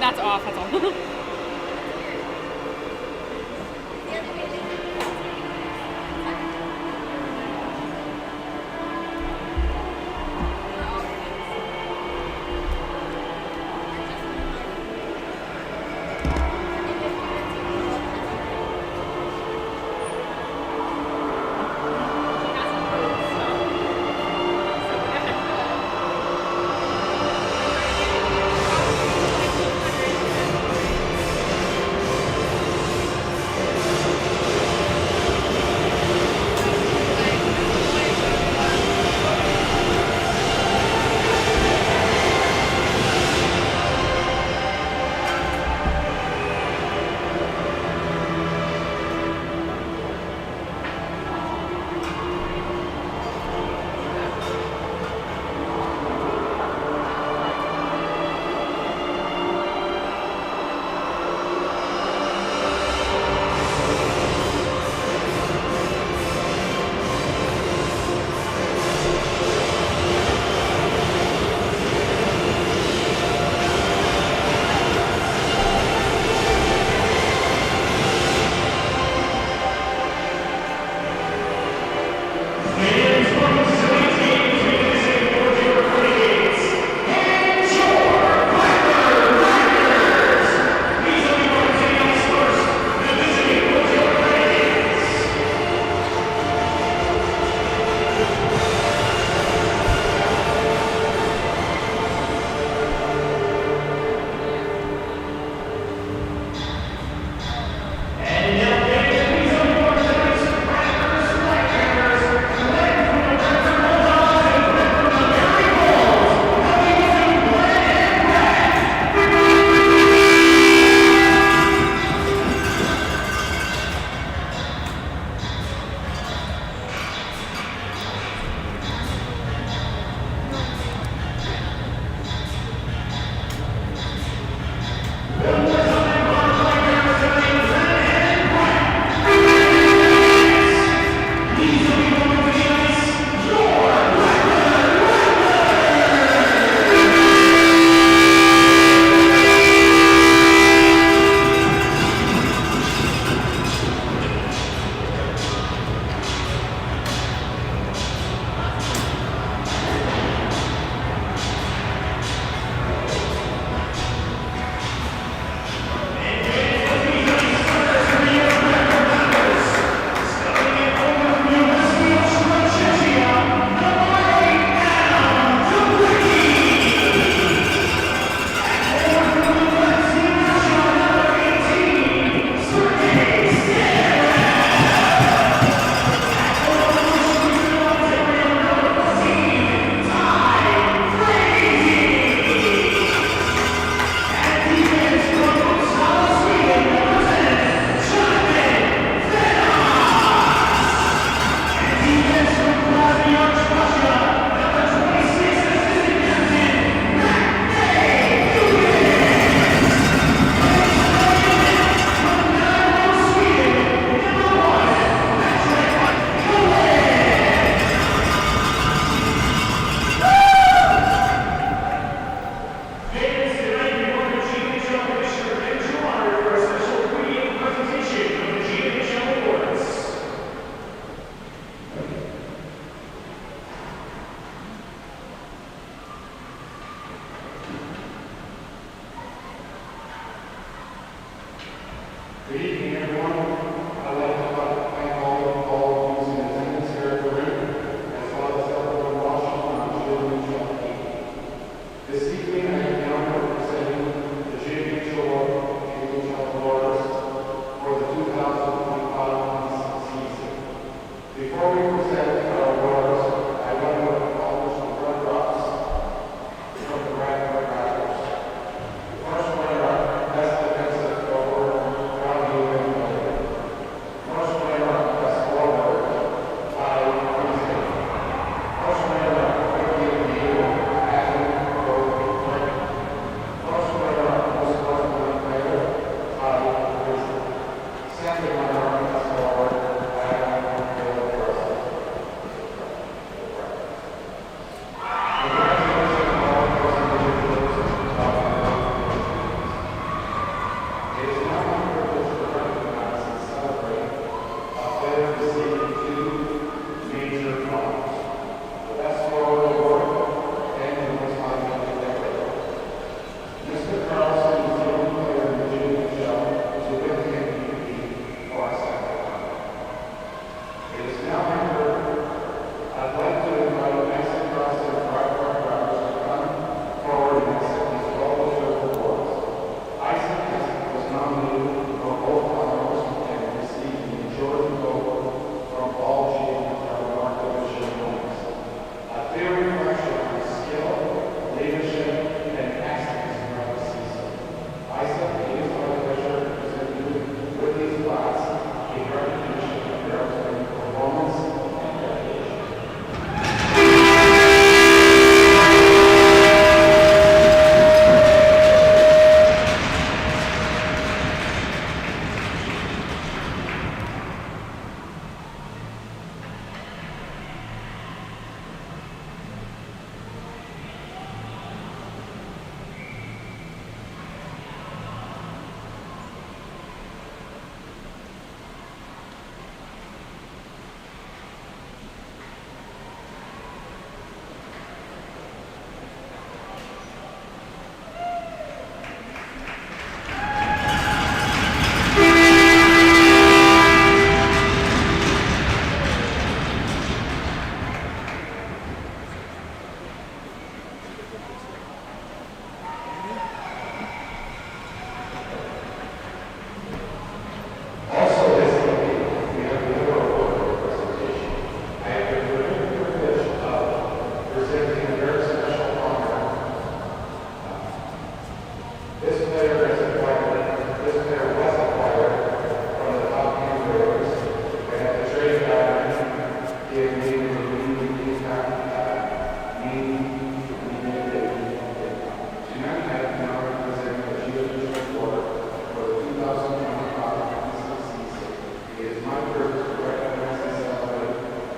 that's off, that's all. Good evening, everyone. I'd like to thank all of you in attendance here at the rink, as well as everyone watching on GMHL. This evening, I have the honor of presenting the GMHL awards for the 2025 season. Before we present our awards, I want to acknowledge the runner-ups from the Bradford Rattlers. The first runner-up, best defensive forward,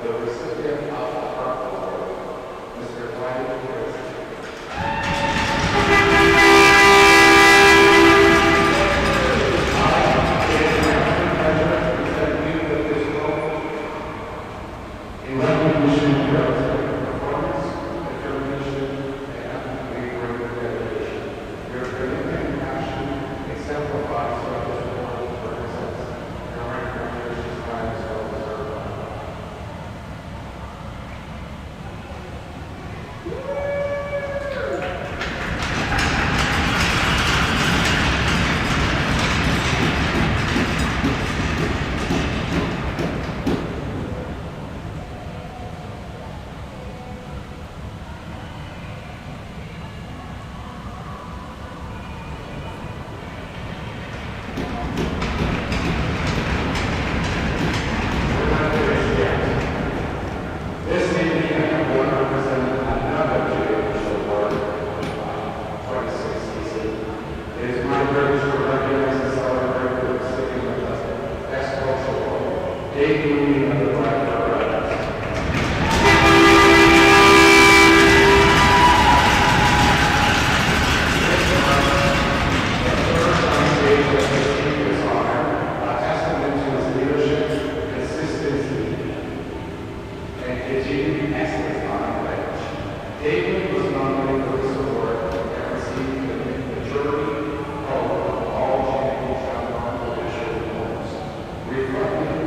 the recipient of the Harp Award, Mr. Bradford Rattlers. This evening, I am going to present another GMHL award for 26 season. It is my privilege to recognize and celebrate the recipient of the Best Cultural Award, Dave Mooney of the Bradford Rattlers. David was nominated for this award and received the majority of all GMHL non-judicial awards, reflecting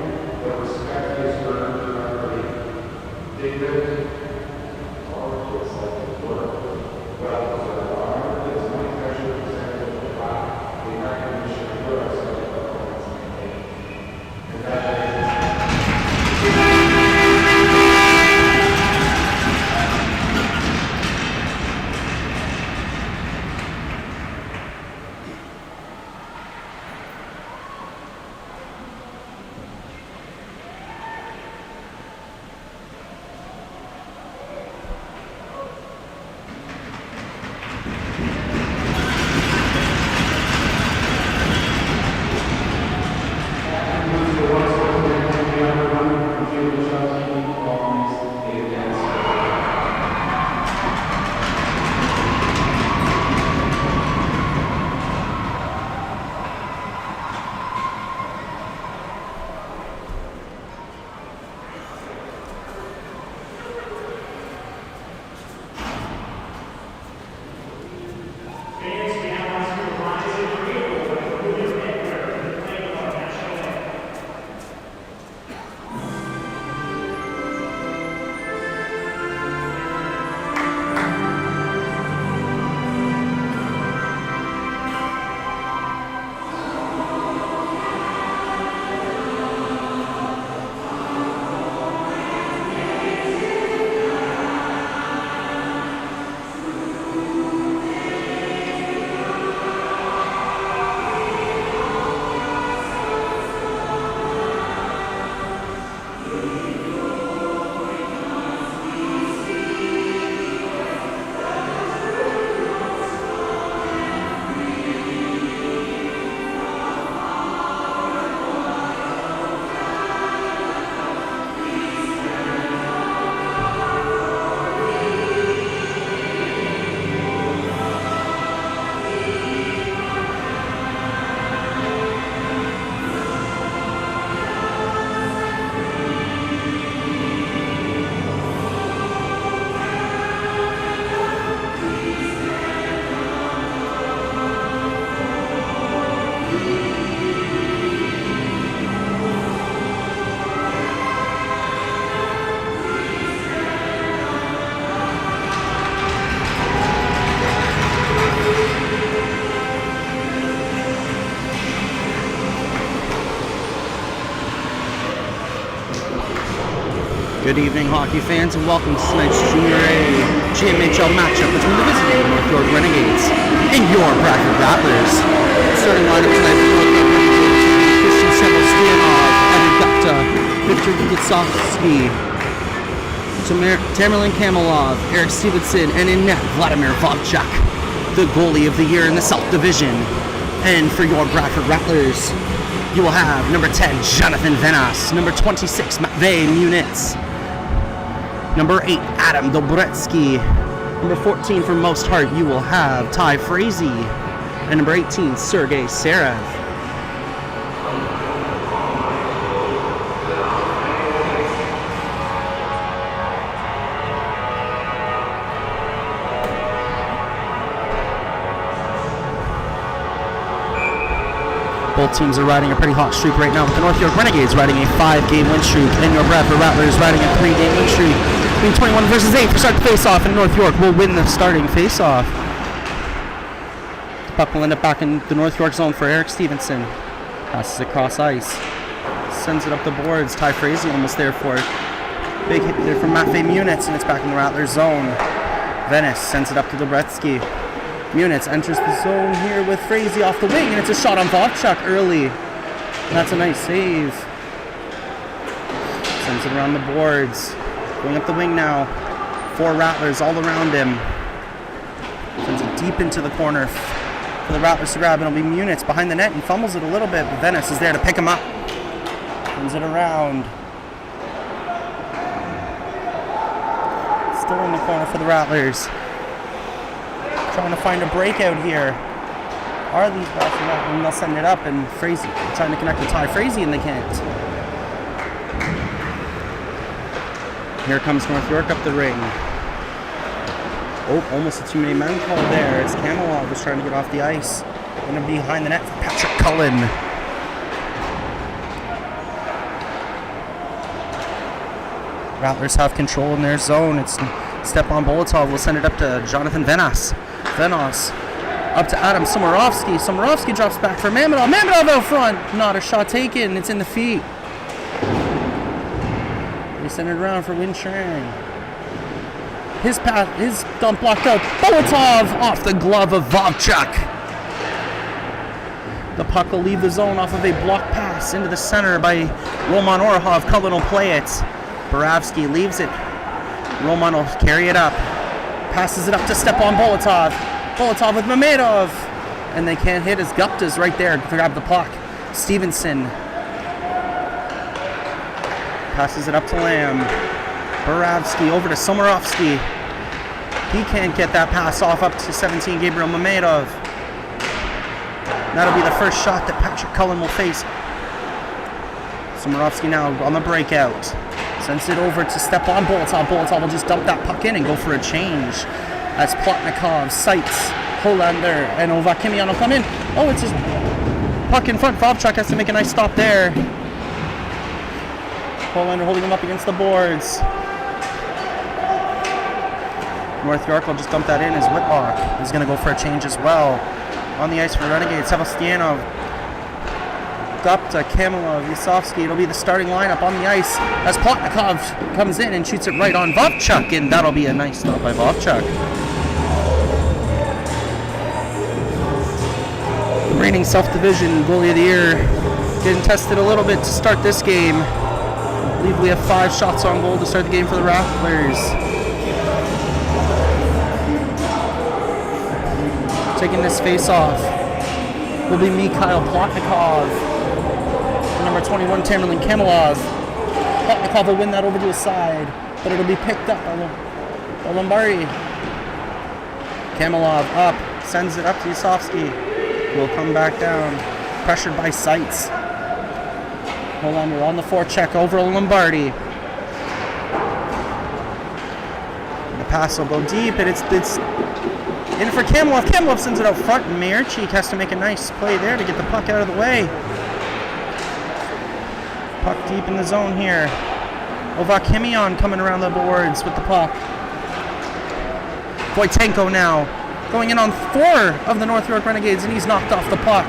the respect he has earned throughout the league. David, to accept his work, well deserved honor. It is my pleasure to present the plaque, the recognition of your outstanding performance in the game. Congratulations. Good evening, hockey fans, and welcome to tonight's Junior A GMHL matchup between the visiting North York Renegades and your Bradford Rattlers. Starting lineup tonight for North York Renegades: Christian Semelstianov, Evan Gupta, Victor Gitsovsky, Tamerlan Kamalov, Eric Stevenson, and in net, Vladimir Vovchuk, the goalie of the year in the South Division. And for your Bradford Rattlers, you will have number 10, Jonathan Venas, number 26, Matvey Munitz, Number 8, Adam Dobretsky. Number 14, for most heart, you will have Ty Frazee. And number 18, Sergei Serev. Both teams are riding a pretty hot streak right now, with the North York Renegades riding a 5-game win streak, and your Bradford Rattlers riding a 3-game win streak. Between 21 versus 8 to start the face-off, and North York will win the starting face-off. The puck will end up back in the North York zone for Eric Stevenson. Passes it across ice. Sends it up the boards. Ty Frazee almost there for it. Big hit there from Matvey Munitz, and it's back in the Rattlers zone. Venice sends it up to Dobretsky. Munitz enters the zone here with Frazee off the wing, and it's a shot on Vovchuk early. And that's a nice save. Sends it around the boards. Going up the wing now. 4 Rattlers all around him. Sends it deep into the corner for the Rattlers to grab, and it'll be Munitz behind the net. He fumbles it a little bit, but Venice is there to pick him up. Sends it around. Still in the corner for the Rattlers. Trying to find a breakout here. Are these guys from that? And they'll send it up, and Frazee trying to connect with Ty Frazee, and they can't. Here comes North York up the ring. Oh, almost a too many men call there as Camelot was trying to get off the ice. Going to be behind the net for Patrick Cullen. Rattlers have control in their zone. It's Stepan Bolotov will send it up to Jonathan Venas. Venas up to Adam Somorovsky. Somorovsky drops back for Mamedov. Mamedov out front. Not a shot taken. It's in the feet. They send it around for Win Trang. His dump blocked out. Bolotov off the glove of Vovchuk. The puck will leave the zone off of a block pass into the center by Roman Orhov. Cullen will play it. Boravsky leaves it. Roman will carry it up. Passes it up to Stepan Bolotov. Bolotov with Mamedov. And they can't hit as Gupta's right there to grab the puck. Stevenson passes it up to Lamb. Boravsky over to Somorovsky. He can't get that pass off up to 17, Gabriel Mamedov. That'll be the first shot that Patrick Cullen will face. Somorovsky now on the breakout. Sends it over to Stepan Bolotov. Bolotov will just dump that puck in and go for a change. As Plotnikov, Seitz, Hollander, and Ovakimian will come in. Oh, it's just puck in front. Vovchuk has to make a nice stop there. Hollander holding him up against the boards. North York will just dump that in as Whitlock is going to go for a change as well. On the ice for Renegades, Sebastianov, Gupta, Kamelov, Yasovsky. It'll be the starting lineup on the ice as Plotnikov comes in and shoots it right on Vovchuk, and that'll be a nice stop by Vovchuk. The reigning self-division goalie of the year getting tested a little bit to start this game. I believe we have 5 shots on goal to start the game for the Rattlers. Taking this face-off will be Mikhail Plotnikov. Number 21, Tamerlan Kamelov. Plotnikov will win that over to his side, but it'll be picked up by Lombardi. Kamelov up, sends it up to Yasovsky. Will come back down, pressured by Seitz. Hollander on the forecheck over Lombardi. The pass will go deep, and it's in for Kamelov. Kamelov sends it out front, and Mayerchik has to make a nice play there to get the puck out of the way. Puck deep in the zone here. Ovakimian coming around the boards with the puck. Voitenko now going in on 4 of the North York Renegades, and he's knocked off the puck.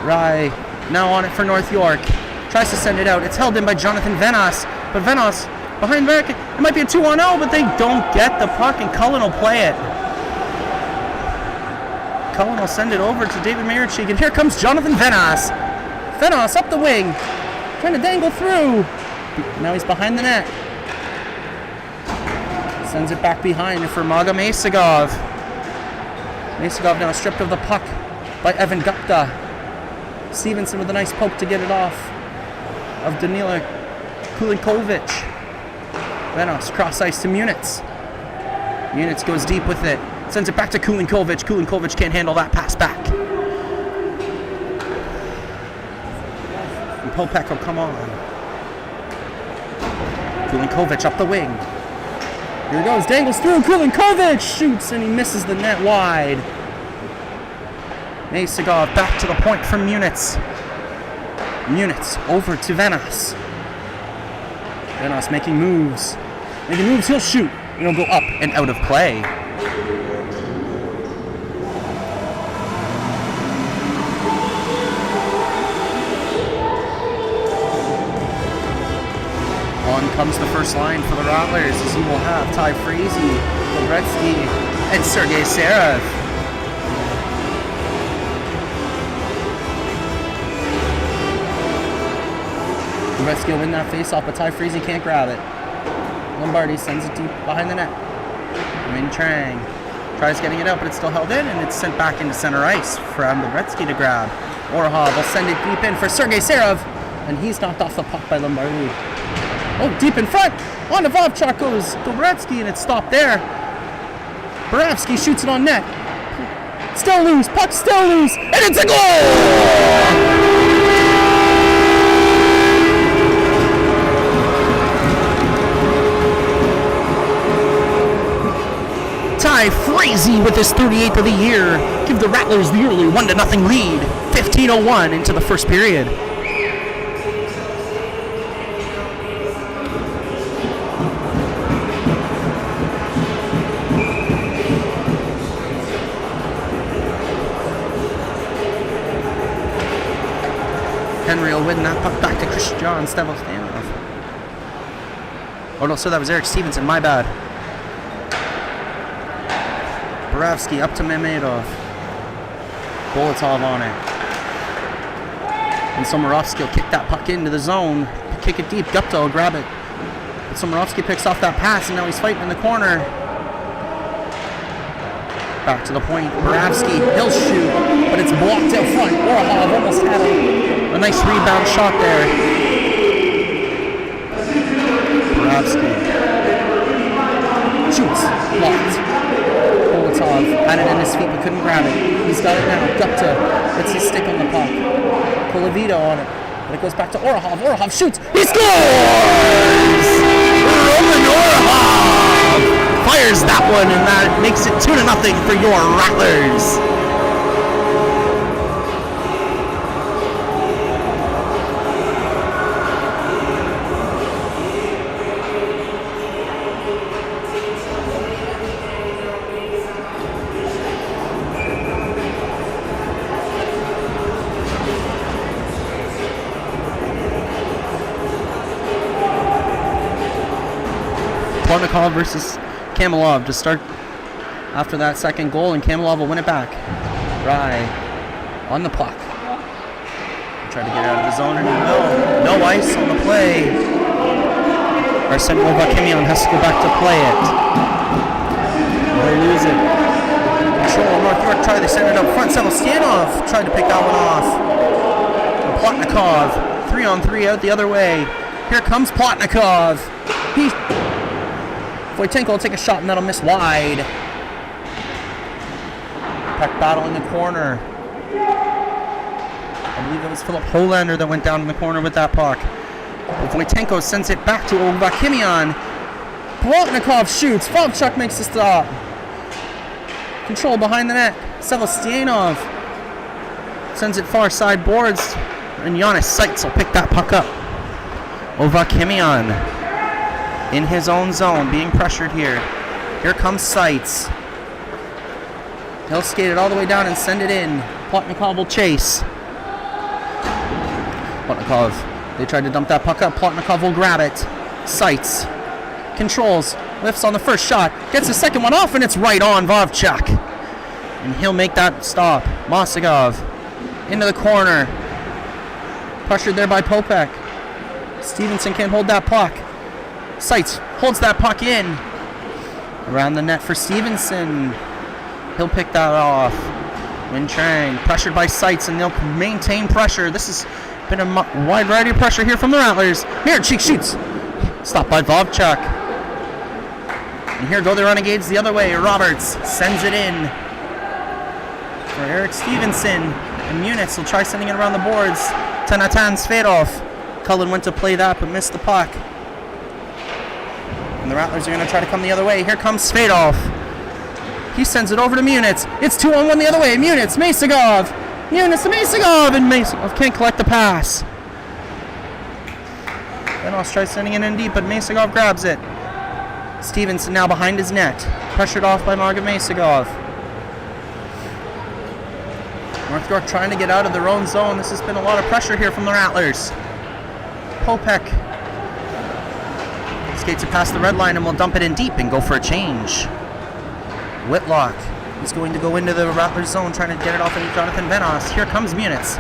Rye now on it for North York. Tries to send it out. It's held in by Jonathan Venas, but Venas behind back. It might be a 2-on-0, but they don't get the puck, and Cullen will play it. Cullen will send it over to David Mayerchik, and here comes Jonathan Venas. Venas up the wing, trying to dangle through. Now he's behind the net. Sends it back behind for Maga Mesagov. Mesagov now stripped of the puck by Evan Gupta. Stevenson with a nice poke to get it off of Danila Kulinkovic. Venos cross ice to Munitz. Munitz goes deep with it. Sends it back to Kulinkovic. Kulinkovic can't handle that pass back. And Popek will come on. Kulinkovic up the wing. Here he goes. Dangles through. Kulinkovic shoots and he misses the net wide. Masagov back to the point from Munitz. Munitz over to Venos. Venos making moves. He'll shoot. And he'll go up and out of play. On comes the first line for the Rattlers as he will have Ty Freese, Gretzky, and Sergei Serev. Gretzky will win that face-off, but Ty Freese can't grab it. Lombardi sends it deep behind the net. Wing Trang tries getting it out, but it's still held in, and it's sent back into center ice from the Gretzky to grab. Orhov will send it deep in for Sergei Serev, and he's knocked off the puck by Lombardi. Oh, deep in front! On to Vovchuk goes Gretzky, and it's stopped there. Borowski shoots it on net. Still loose, puck still loose, and it's a goal! Ty Freese with his 38th of the year give the Rattlers the early 1-0 lead. 15:01 into the first period. Henry will win that puck back to Christian Stevostanov. Oh no, so that was Eric Stevenson, my bad. Borowski up to Memedov. Bolotov on it. And Somorovsky will kick that puck into the zone. Kick it deep. Gupta will grab it. But Somorovsky picks off that pass, and now he's fighting in the corner. Back to the point. Borowski, he'll shoot, but it's blocked out front. Orhov almost had a nice rebound shot there. Borowski shoots. Blocked. Bolotov had it in his feet but couldn't grab it. He's got it now. Gupta gets his stick on the puck. Colavito on it. But it goes back to Orhov. Orhov shoots. He scores! Roman Orhov fires that one, and that makes it 2-0 for your Rattlers. Plotnikov versus Kamelov to start after that second goal, and Kamelov will win it back. Rye on the puck. Try to get out of the zone, and no ice on the play. Arsenio Vakimian has to go back to play it. They lose it. Control North York try to send it up front. Sevostanov tried to pick that one off. And Plotnikov 3-on-3 out the other way. Here comes Plotnikov. Wojtenko will take a shot, and that'll miss wide. Puck battle in the corner. I believe it was Philip Holander that went down in the corner with that puck. But Wojtenko sends it back to Vakimian. Plotnikov shoots. Vovchuk makes the stop. Control behind the net. Sevostanov sends it far side boards, and Giannis Seitz will pick that puck up. Vakimian in his own zone, being pressured here. Here comes Seitz. He'll skate it all the way down and send it in. Plotnikov will chase. Plotnikov, they tried to dump that puck up. Plotnikov will grab it. Seitz controls, lifts on the first shot, gets the second one off, and it's right on Vovchuk. And he'll make that stop. Mosagov into the corner. Pressured there by Popek. Stevenson can't hold that puck. Seitz holds that puck in. Around the net for Stevenson. He'll pick that off. Win Chang pressured by Seitz, and they'll maintain pressure. This has been a wide variety of pressure here from the Rattlers. Mirachik shoots. Stopped by Vovchuk. And here go the Renegades the other way. Roberts sends it in for Eric Stevenson. And Munitz will try sending it around the boards to Natan Svedov. Cullen went to play that but missed the puck. And the Rattlers are going to try to come the other way. Here comes Svedov. He sends it over to Munitz. It's 2-on-1 the other way. Munitz, Masagov. Munitz to Masagov. And Masagov can't collect the pass. Venos tries sending it in deep, but Masagov grabs it. Stevenson now behind his net. Pressured off by Margaret Masagov. North York trying to get out of their own zone. This has been a lot of pressure here from the Rattlers. Popek skates it past the red line and will dump it in deep and go for a change. Whitlock is going to go into the Rattlers zone trying to get it off of Jonathan Venos. Here comes Munitz.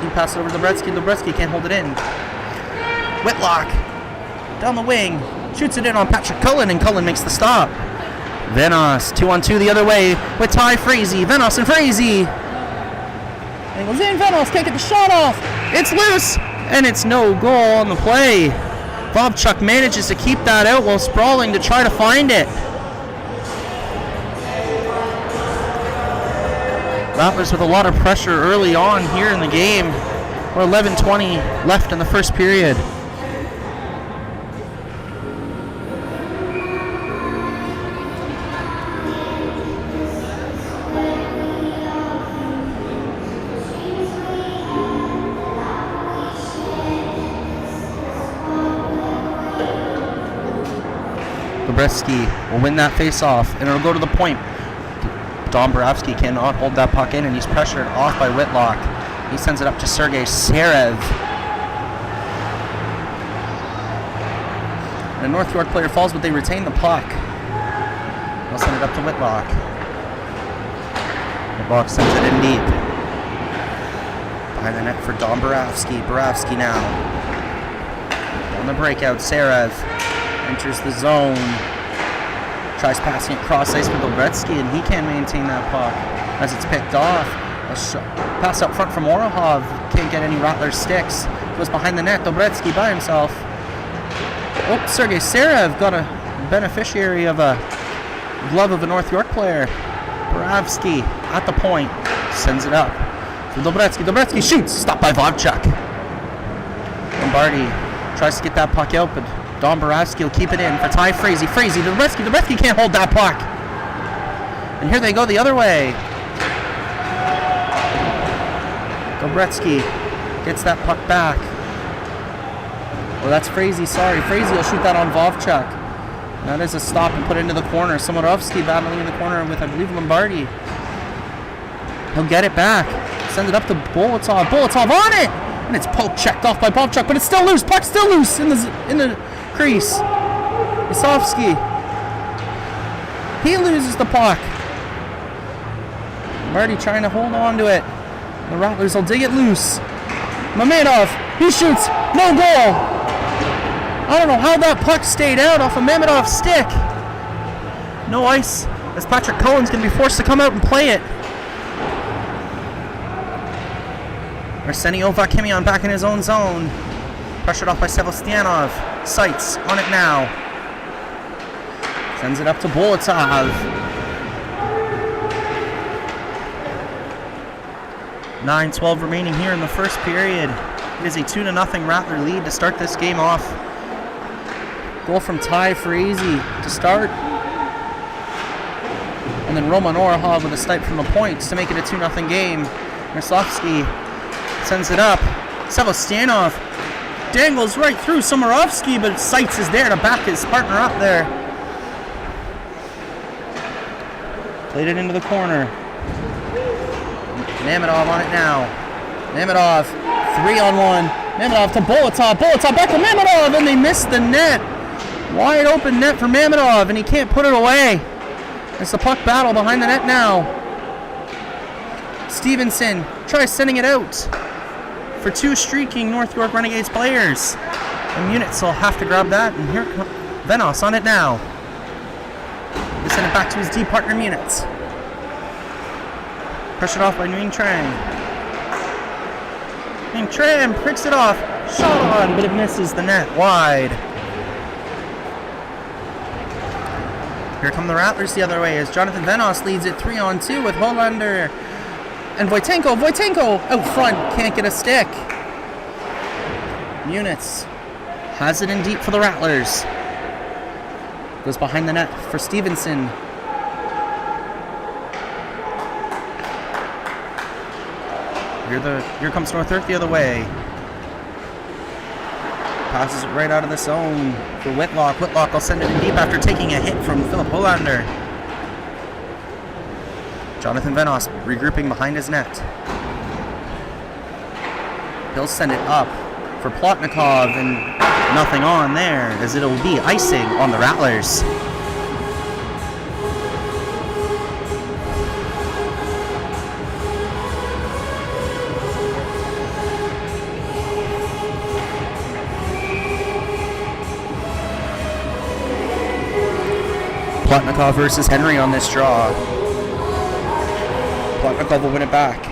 He passes over to Dobredsky. Dobredsky can't hold it in. Whitlock down the wing. Shoots it in on Patrick Cullen, and Cullen makes the stop. Venos, 2-on-2 the other way with Ty Frazee. Venos and Frazee. And goes in. Venos can't get the shot off. It's loose, and it's no goal on the play. Vovchuk manages to keep that out while sprawling to try to find it. Rattlers with a lot of pressure early on here in the game. We're 11:20 left in the first period. Dobredsky will win that face-off, and it'll go to the point. Dombrowski cannot hold that puck in, and he's pressured off by Whitlock. He sends it up to Sergei Serev. And a North York player falls, but they retain the puck. They'll send it up to Whitlock. Whitlock sends it in deep. Behind the net for Dombrowski. Borowski now. On the breakout, Serev enters the zone. Tries passing it cross ice with Dobredsky, and he can't maintain that puck as it's picked off. A pass out front from Orahov. Can't get any Rattler sticks. Goes behind the net. Dobredsky by himself. Oh, Sergei Serev got a beneficiary of a glove of a North York player. Boravsky at the point. Sends it up for Dobredsky. Dobredsky shoots. Stopped by Vovchuk. Lombardi tries to get that puck out, but Dombrowski will keep it in for Ty Frazee. Frazee to Dobredsky. Dobredsky can't hold that puck. And here they go the other way. Dobredsky gets that puck back. Well, that's Frazee. Sorry. Frazee will shoot that on Vovchuk. That is a stop and put it into the corner. Samorovsky battling in the corner with, I believe, Lombardi. He'll get it back. Send it up to Bolotov. Bolotov on it! And it's poke checked off by Vovchuk, but it's still loose. Puck's still loose in the crease. Isovsky. He loses the puck. Lombardi trying to hold on to it. The Rattlers will dig it loose. Mamedov. He shoots. No goal. I don't know how that puck stayed out off of Mamedov's stick. No ice, as Patrick Cullen's going to be forced to come out and play it. Arsenio Vakimian back in his own zone. Pressured off by Sevastianov. Sights on it now. Sends it up to Bolotov. 9:12 remaining here in the first period. It is a 2-0 Rattler lead to start this game off. Goal from Ty Frazee to start. And then Roman Orahov with a snipe from the points to make it a 2-0 game. Merslovsky sends it up. Sevastianov dangles right through Samorovsky, but Seitz is there to back his partner up there. Played it into the corner. Mamedov on it now. Mamedov, 3-on-1. Mamedov to Bolotov. Bolotov back to Mamedov, and they missed the net. Wide open net for Mamedov, and he can't put it away. It's the puck battle behind the net now. Stevenson tries sending it out for two streaking North York Renegades players. And Munitz will have to grab that, and here comes Venos on it now. They send it back to his D partner Munitz. Pressured off by Nguyen Trang. Nguyen Trang picks it off. Shot on, but it misses the net wide. Here come the Rattlers the other way as Jonathan Venos leads it 3-on-2 with Hollander and Wojtenko. Wojtenko out front, can't get a stick. Muniz has it in deep for the Rattlers. Goes behind the net for Stevenson. Here comes North York the other way. Passes it right out of the zone for Whitlock. Whitlock will send it in deep after taking a hit from Philip Hollander. Jonathan Venos regrouping behind his net. He'll send it up for Plotnikov, and nothing on there, as it'll be icing on the Rattlers. Plotnikov versus Henry on this draw. Plotnikov will win it back.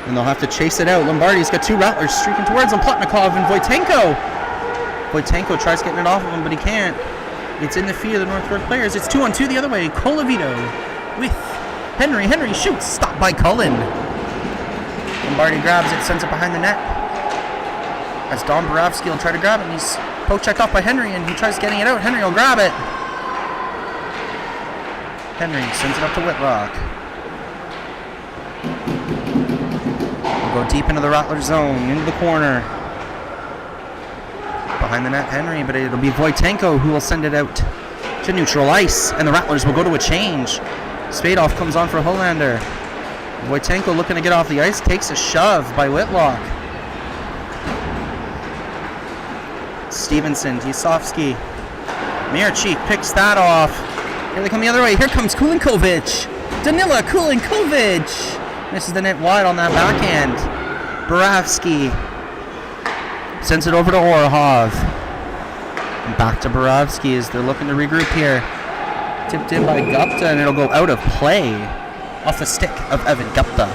And they'll have to chase it out. Lombardi's got two Rattlers streaking towards him. Plotnikov and Wojtenko. Wojtenko tries getting it off of him, but he can't. It's in the feet of the North York players. It's 2-on-2 the other way. Colavito with Henry. Henry shoots. Stopped by Cullen. Lombardi grabs it, sends it behind the net. As Don Borowski will try to grab it, and he's poke checked off by Henry, and he tries getting it out. Henry will grab it. Henry sends it up to Whitlock. We'll go deep into the Rattler zone, into the corner. Behind the net, Henry, but it'll be Wojtenko who will send it out to neutral ice, and the Rattlers will go to a change. Spadoff comes on for Hollander. Wojtenko looking to get off the ice, takes a shove by Whitlock. Stevenson, Tisovsky. Mirchik picks that off. Here they come the other way. Here comes Kulinkovic. Danila Kulinkovic. Misses the net wide on that backhand. Borowski sends it over to Orhov. And back to Borowski as they're looking to regroup here. Tipped in by Gupta, and it'll go out of play off the stick of Evan Gupta.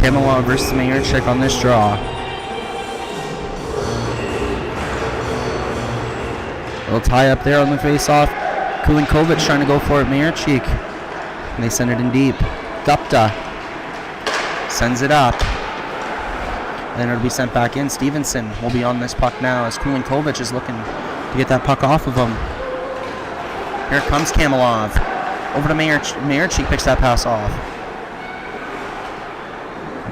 Kamalov versus Mayerchik on this draw. Little tie up there on the face-off. Kulinkovic trying to go for it. Mayerchik. And they send it in deep. Gupta sends it up. And then it'll be sent back in. Stevenson will be on this puck now as Kulinkovic is looking to get that puck off of him. Here comes Kamalov. Over to Mayerchik picks that pass off.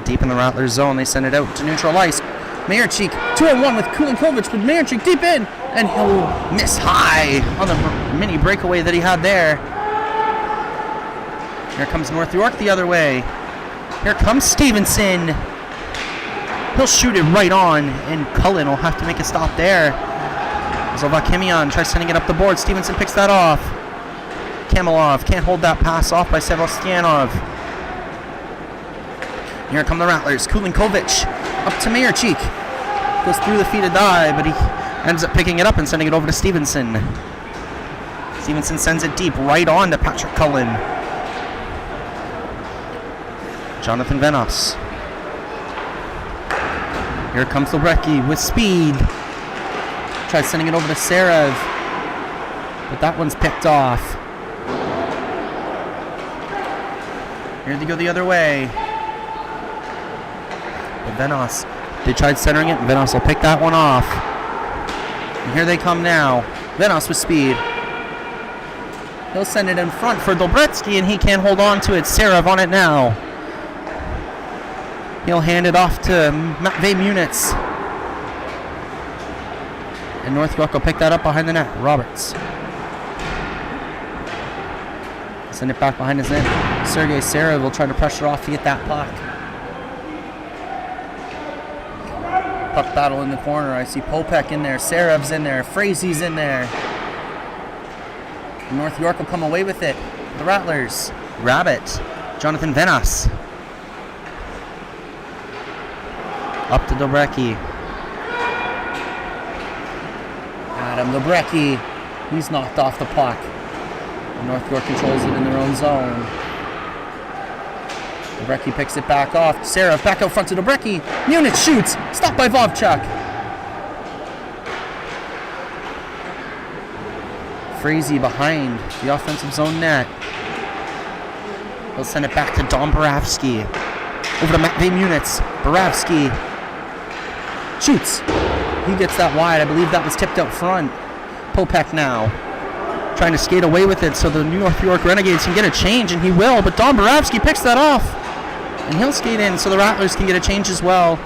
Deep in the Rattlers zone, they send it out to neutral ice. Mayerchik 2-on-1 with Kulinkovic, but Mayerchik deep in, and he'll miss high on the mini breakaway that he had there. Here comes North York the other way. Here comes Stevenson. He'll shoot it right on, and Cullen will have to make a stop there. Zolvakimian tries sending it up the board. Stevenson picks that off. Kamalov can't hold that pass off by Sevastianov. Here come the Rattlers. Kulinkovic up to Mayerchik. Goes through the feet of die, but he ends up picking it up and sending it over to Stevenson. Stevenson sends it deep right on to Patrick Cullen. Jonathan Venos. Here comes Lebrecki with speed. Tries sending it over to Serev, but that one's picked off. Here they go the other way. Venos, they tried centering it, and Venos will pick that one off. And here they come now. Venos with speed. He'll send it in front for Dobretsky, and he can't hold on to it. Serev on it now. He'll hand it off to Matvey Muniz. And North York will pick that up behind the net. Roberts. Send it back behind his net. Sergei Serev will try to pressure off to get that puck. Puck battle in the corner. I see Popek in there. Serev's in there. Frazie's in there. North York will come away with it. The Rattlers grab it. Jonathan Venos. Up to Dobrecki. And Lebrecki, he's knocked off the puck. And North York controls it in their own zone. Lebrecki picks it back off. Seraph back out front to Lebrecki. Munich shoots. Stopped by Vovchuk. Frazee behind the offensive zone net. He'll send it back to Dom Boravsky. Over to Matvey Munitz. Boravsky shoots. He gets that wide. I believe that was tipped out front. Popek now trying to skate away with it so the North York Renegades can get a change, and he will, but Dom Boravsky picks that off. And he'll skate in so the Rattlers can get a change as well.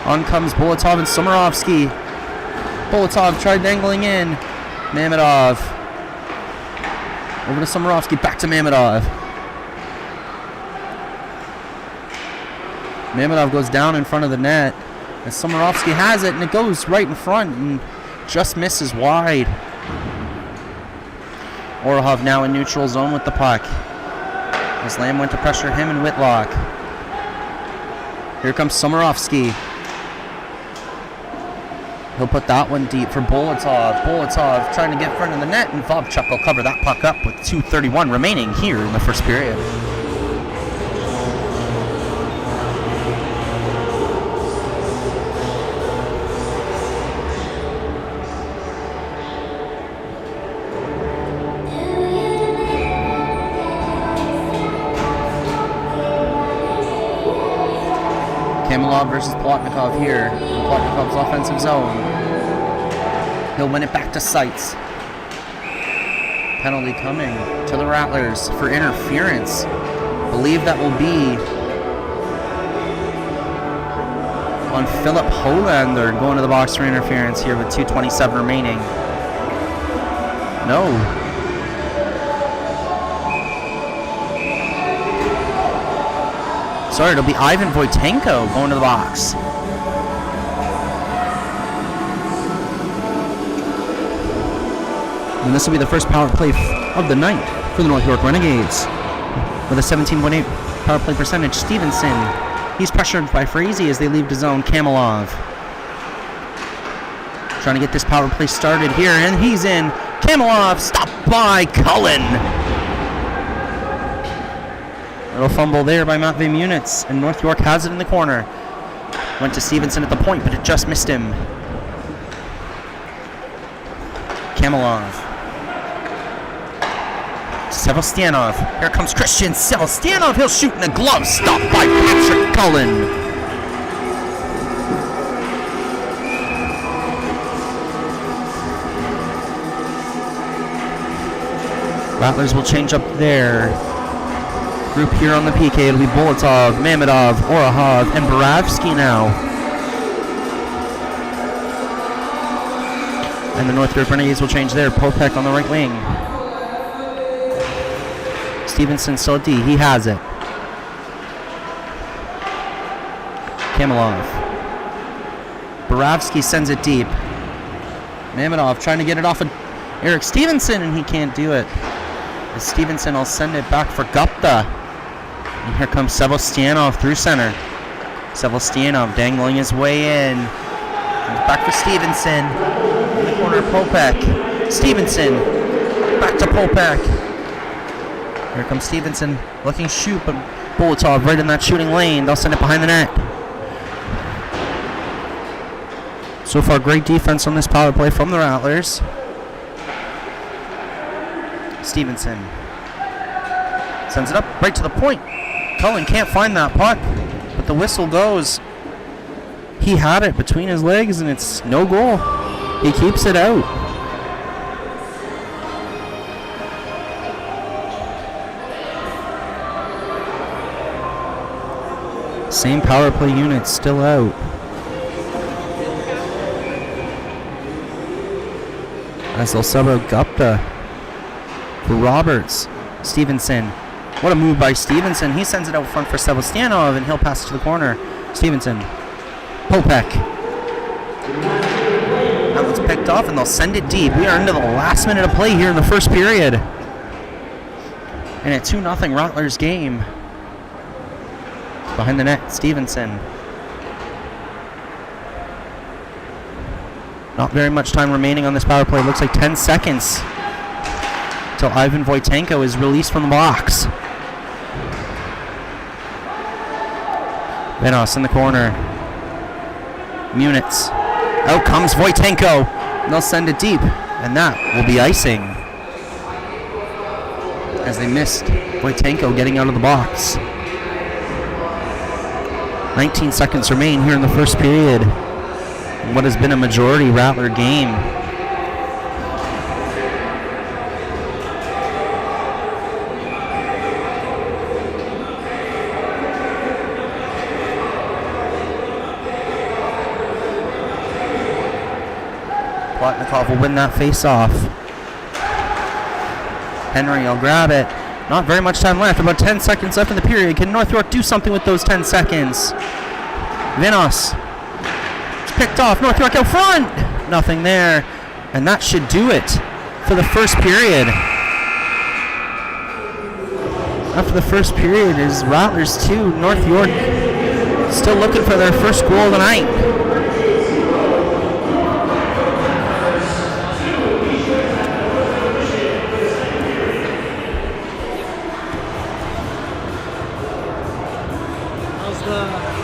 On comes Bolotov and Somorovsky. Bolotov tried dangling in. Mamedov. Over to Somorovsky, back to Mamedov. Mamedov goes down in front of the net. And Somorovsky has it, and it goes right in front and just misses wide. Orahov now in neutral zone with the puck. As Lamb went to pressure him and Whitlock. Here comes Somorovsky. He'll put that one deep for Bolotov. Bolotov trying to get in front of the net, and Vovchuk will cover that puck up with 2:31 remaining here in the first period. Kamalov versus Plotnikov here in Plotnikov's offensive zone. He'll win it back to Seitz. Penalty coming to the Rattlers for interference. Believe that will be on Philip Holander going to the box for interference here with 2:27 remaining. No. Sorry, it'll be Ivan Voitenko going to the box. And this will be the first power play of the night for the North York Renegades. With a 17.8 power play percentage, Stevenson. He's pressured by Frazee as they leave the zone. Kamalov trying to get this power play started here, and he's in. Kamalov stopped by Cullen. Little fumble there by Matvey Munitz, and North York has it in the corner. Went to Stevenson at the point, but it just missed him. Kamalov. Sevastyanov. Here comes Christian Sevastyanov. He'll shoot in the glove. Stopped by Patrick Cullen. Rattlers will change up there. Group here on the PK. It'll be Bolotov, Mamedov, Orahov, and Boravsky now. And the North York Renegades will change there. Popek on the right wing. Stevenson still at D. He has it. Kamalov. Boravsky sends it deep. Mamedov trying to get it off of Eric Stevenson, and he can't do it. As Stevenson will send it back for Gupta. And here comes Sevastyanov through center. Sevastyanov dangling his way in. Back for Stevenson. In the corner, Popek. Stevenson. Back to Popek. Here comes Stevenson. Looking shoot, but Bolotov right in that shooting lane. They'll send it behind the net. So far, great defense on this power play from the Rattlers. Stevenson sends it up right to the point. Cullen can't find that puck, but the whistle goes. He had it between his legs, and it's no goal. He keeps it out. Same power play unit still out. As they'll sub out Gupta for Roberts. Stevenson. What a move by Stevenson. He sends it out front for Sevastyanov, and he'll pass it to the corner. Stevenson. Popek. That one's picked off, and they'll send it deep. We are into the last minute of play here in the first period. And a 2-0 Rattlers game. Behind the net, Stevenson. Not very much time remaining on this power play. Looks like 10 seconds till Ivan Wojtenko is released from the box. Venos in the corner. Munitz. Out comes Wojtenko. They'll send it deep, and that will be icing. As they missed Wojtenko getting out of the box. 19 seconds remain here in the first period. What has been a majority Rattler game. Plotnikov will win that face-off. Henry will grab it. Not very much time left. About 10 seconds left in the period. Can North York do something with those 10 seconds? Venos. It's picked off. North York out front. Nothing there. And that should do it for the first period. After the first period is Rattlers 2. North York still looking for their first goal of the night.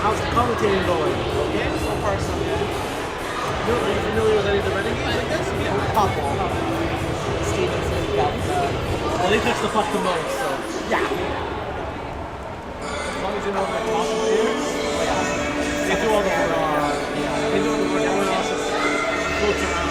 How's the commentating going? Okay, so far so good. Are you familiar with any of the Renegades like this? Yeah, couple. Stevenson, well, they touch the puck the most, so yeah. As long as you know what the awesome players, yeah. They do all the work. They do all the work. Everyone else just floats around.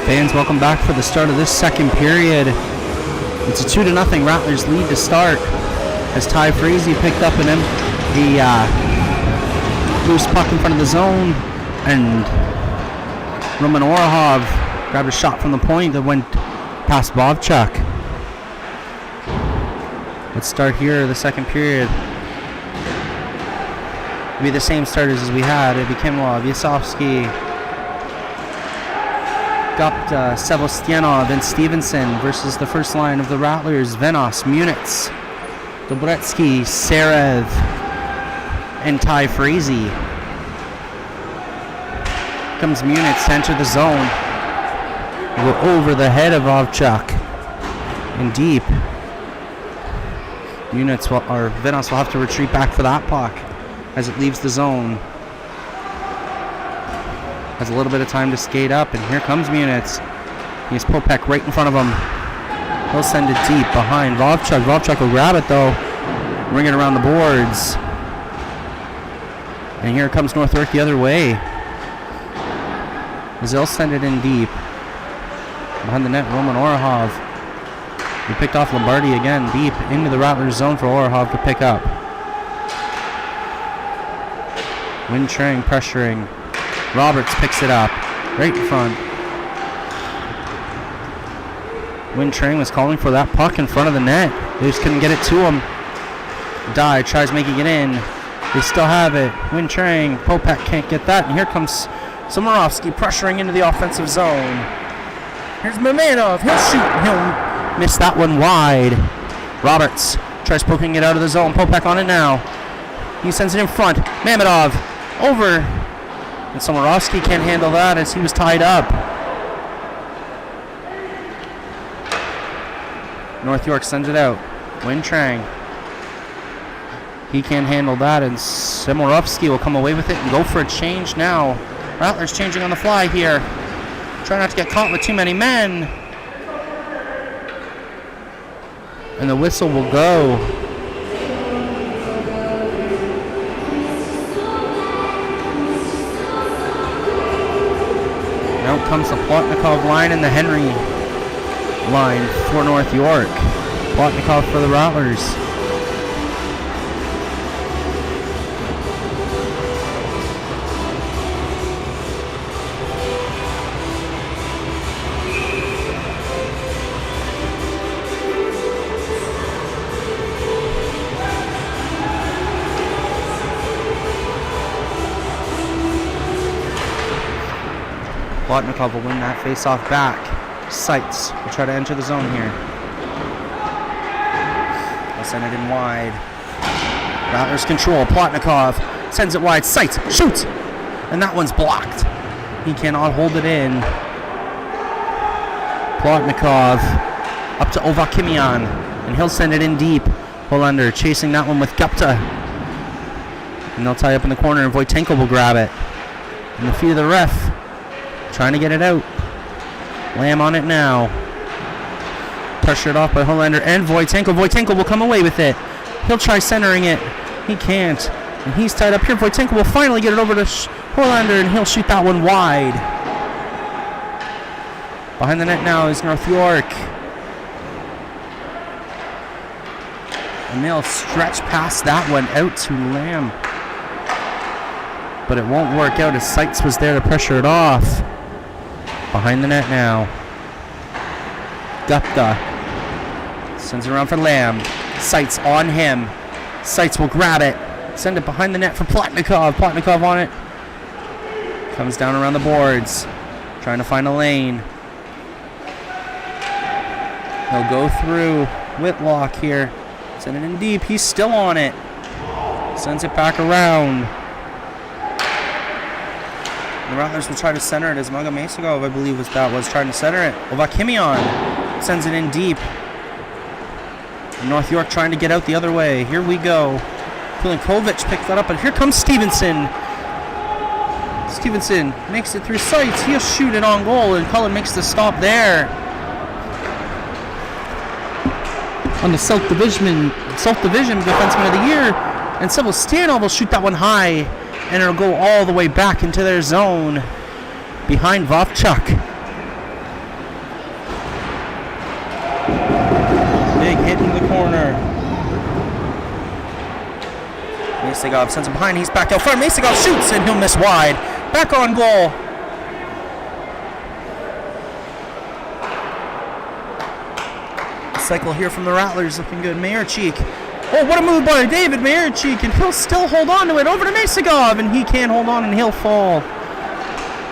Fans, welcome back for the start of this second period. It's a 2-0 Rattlers lead to start as Ty Frazee picked up the loose puck in front of the zone, and Roman Orahov grabbed a shot from the point that went past Vovchuk. Let's start here the second period. It'll be the same starters as we had. It'll be Kimlov, Yasovsky, Gupta, Sevostianov, and Stevenson versus the first line of the Rattlers: Venos, Munitz, Dobretsky, Serev, and Ty Frazee. Comes Munitz to enter the zone. Go over the head of Vovchuk and deep. Venos will have to retreat back for that puck as it leaves the zone. Has a little bit of time to skate up, and here comes Munitz. He has Popek right in front of him. He'll send it deep behind Vovchuk. Vovchuk will grab it though, bring it around the boards. And here comes North York the other way. As they'll send it in deep. Behind the net, Roman Orahov. He picked off Lombardi again, deep into the Rattlers zone for Orahov to pick up. Win Trang pressuring. Roberts picks it up right in front. Win Trang was calling for that puck in front of the net. They just couldn't get it to him. Dye tries making it in. They still have it. Win Trang. Popek can't get that. And here comes Samarovsky pressuring into the offensive zone. Here's Mamanov. He'll shoot. He'll miss that one wide. Roberts tries poking it out of the zone. Popek on it now. He sends it in front. Mamadov over. And Samarovsky can't handle that as he was tied up. North York sends it out. Win Trang. He can't handle that, and Samarovsky will come away with it and go for a change now. Rattlers changing on the fly here. Try not to get caught with too many men. And the whistle will go. Now comes the Plotnikov line and the Henry line for North York. Plotnikov for the Rattlers. Plotnikov will win that face-off back. Seitz will try to enter the zone here. They'll send it in wide. Rattlers control. Plotnikov sends it wide. Seitz shoots! And that one's blocked. He cannot hold it in. Plotnikov up to Ovakimian. And he'll send it in deep. Hollander chasing that one with Gupta. And they'll tie up in the corner, and Wojtenko will grab it. And the feet of the ref trying to get it out. Lamb on it now. Pressured off by Hollander and Wojtenko. Wojtenko will come away with it. He'll try centering it. He can't. And he's tied up here. Wojtenko will finally get it over to Hollander, and he'll shoot that one wide. Behind the net now is North York. And they'll stretch past that one out to Lamb. But it won't work out as Seitz was there to pressure it off. Behind the net now. Gupta sends it around for Lamb. Seitz on him. Seitz will grab it. Send it behind the net for Plotnikov. Plotnikov on it. Comes down around the boards. Trying to find a lane. He'll go through Whitlock here. Send it in deep. He's still on it. Sends it back around. The Rattlers will try to center it as Maga Mesagov, I believe was trying to center it. Ovakimian sends it in deep. North York trying to get out the other way. Here we go. Kulinkovic picked that up, and here comes Stevenson. Stevenson makes it through Seitz. He'll shoot it on goal, and Cullen makes the stop there. On the South Division Defenseman of the Year, and Sevostianov will shoot that one high. And it'll go all the way back into their zone behind Vovchuk. Big hit in the corner. Masagov sends him behind. He's back out front. Masagov shoots and he'll miss wide. Back on goal. Cycle here from the Rattlers, looking good. Mayercheek. Oh, what a move by David Mayercheek, and he'll still hold on to it. Over to Masagov, and he can't hold on, and he'll fall.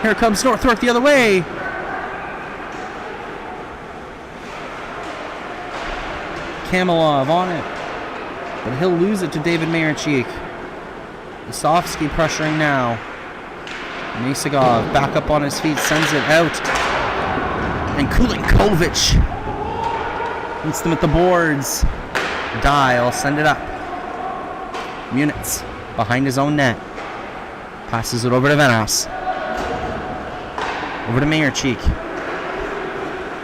Here comes Northwark the other way. Kamalov on it, but he'll lose it to David Mayercheek. Lisovsky pressuring now. Masagov back up on his feet, sends it out. And Kulinkovic meets them at the boards. Dial, send it up. Munitz behind his own net. Passes it over to Venas. Over to Mayercheek.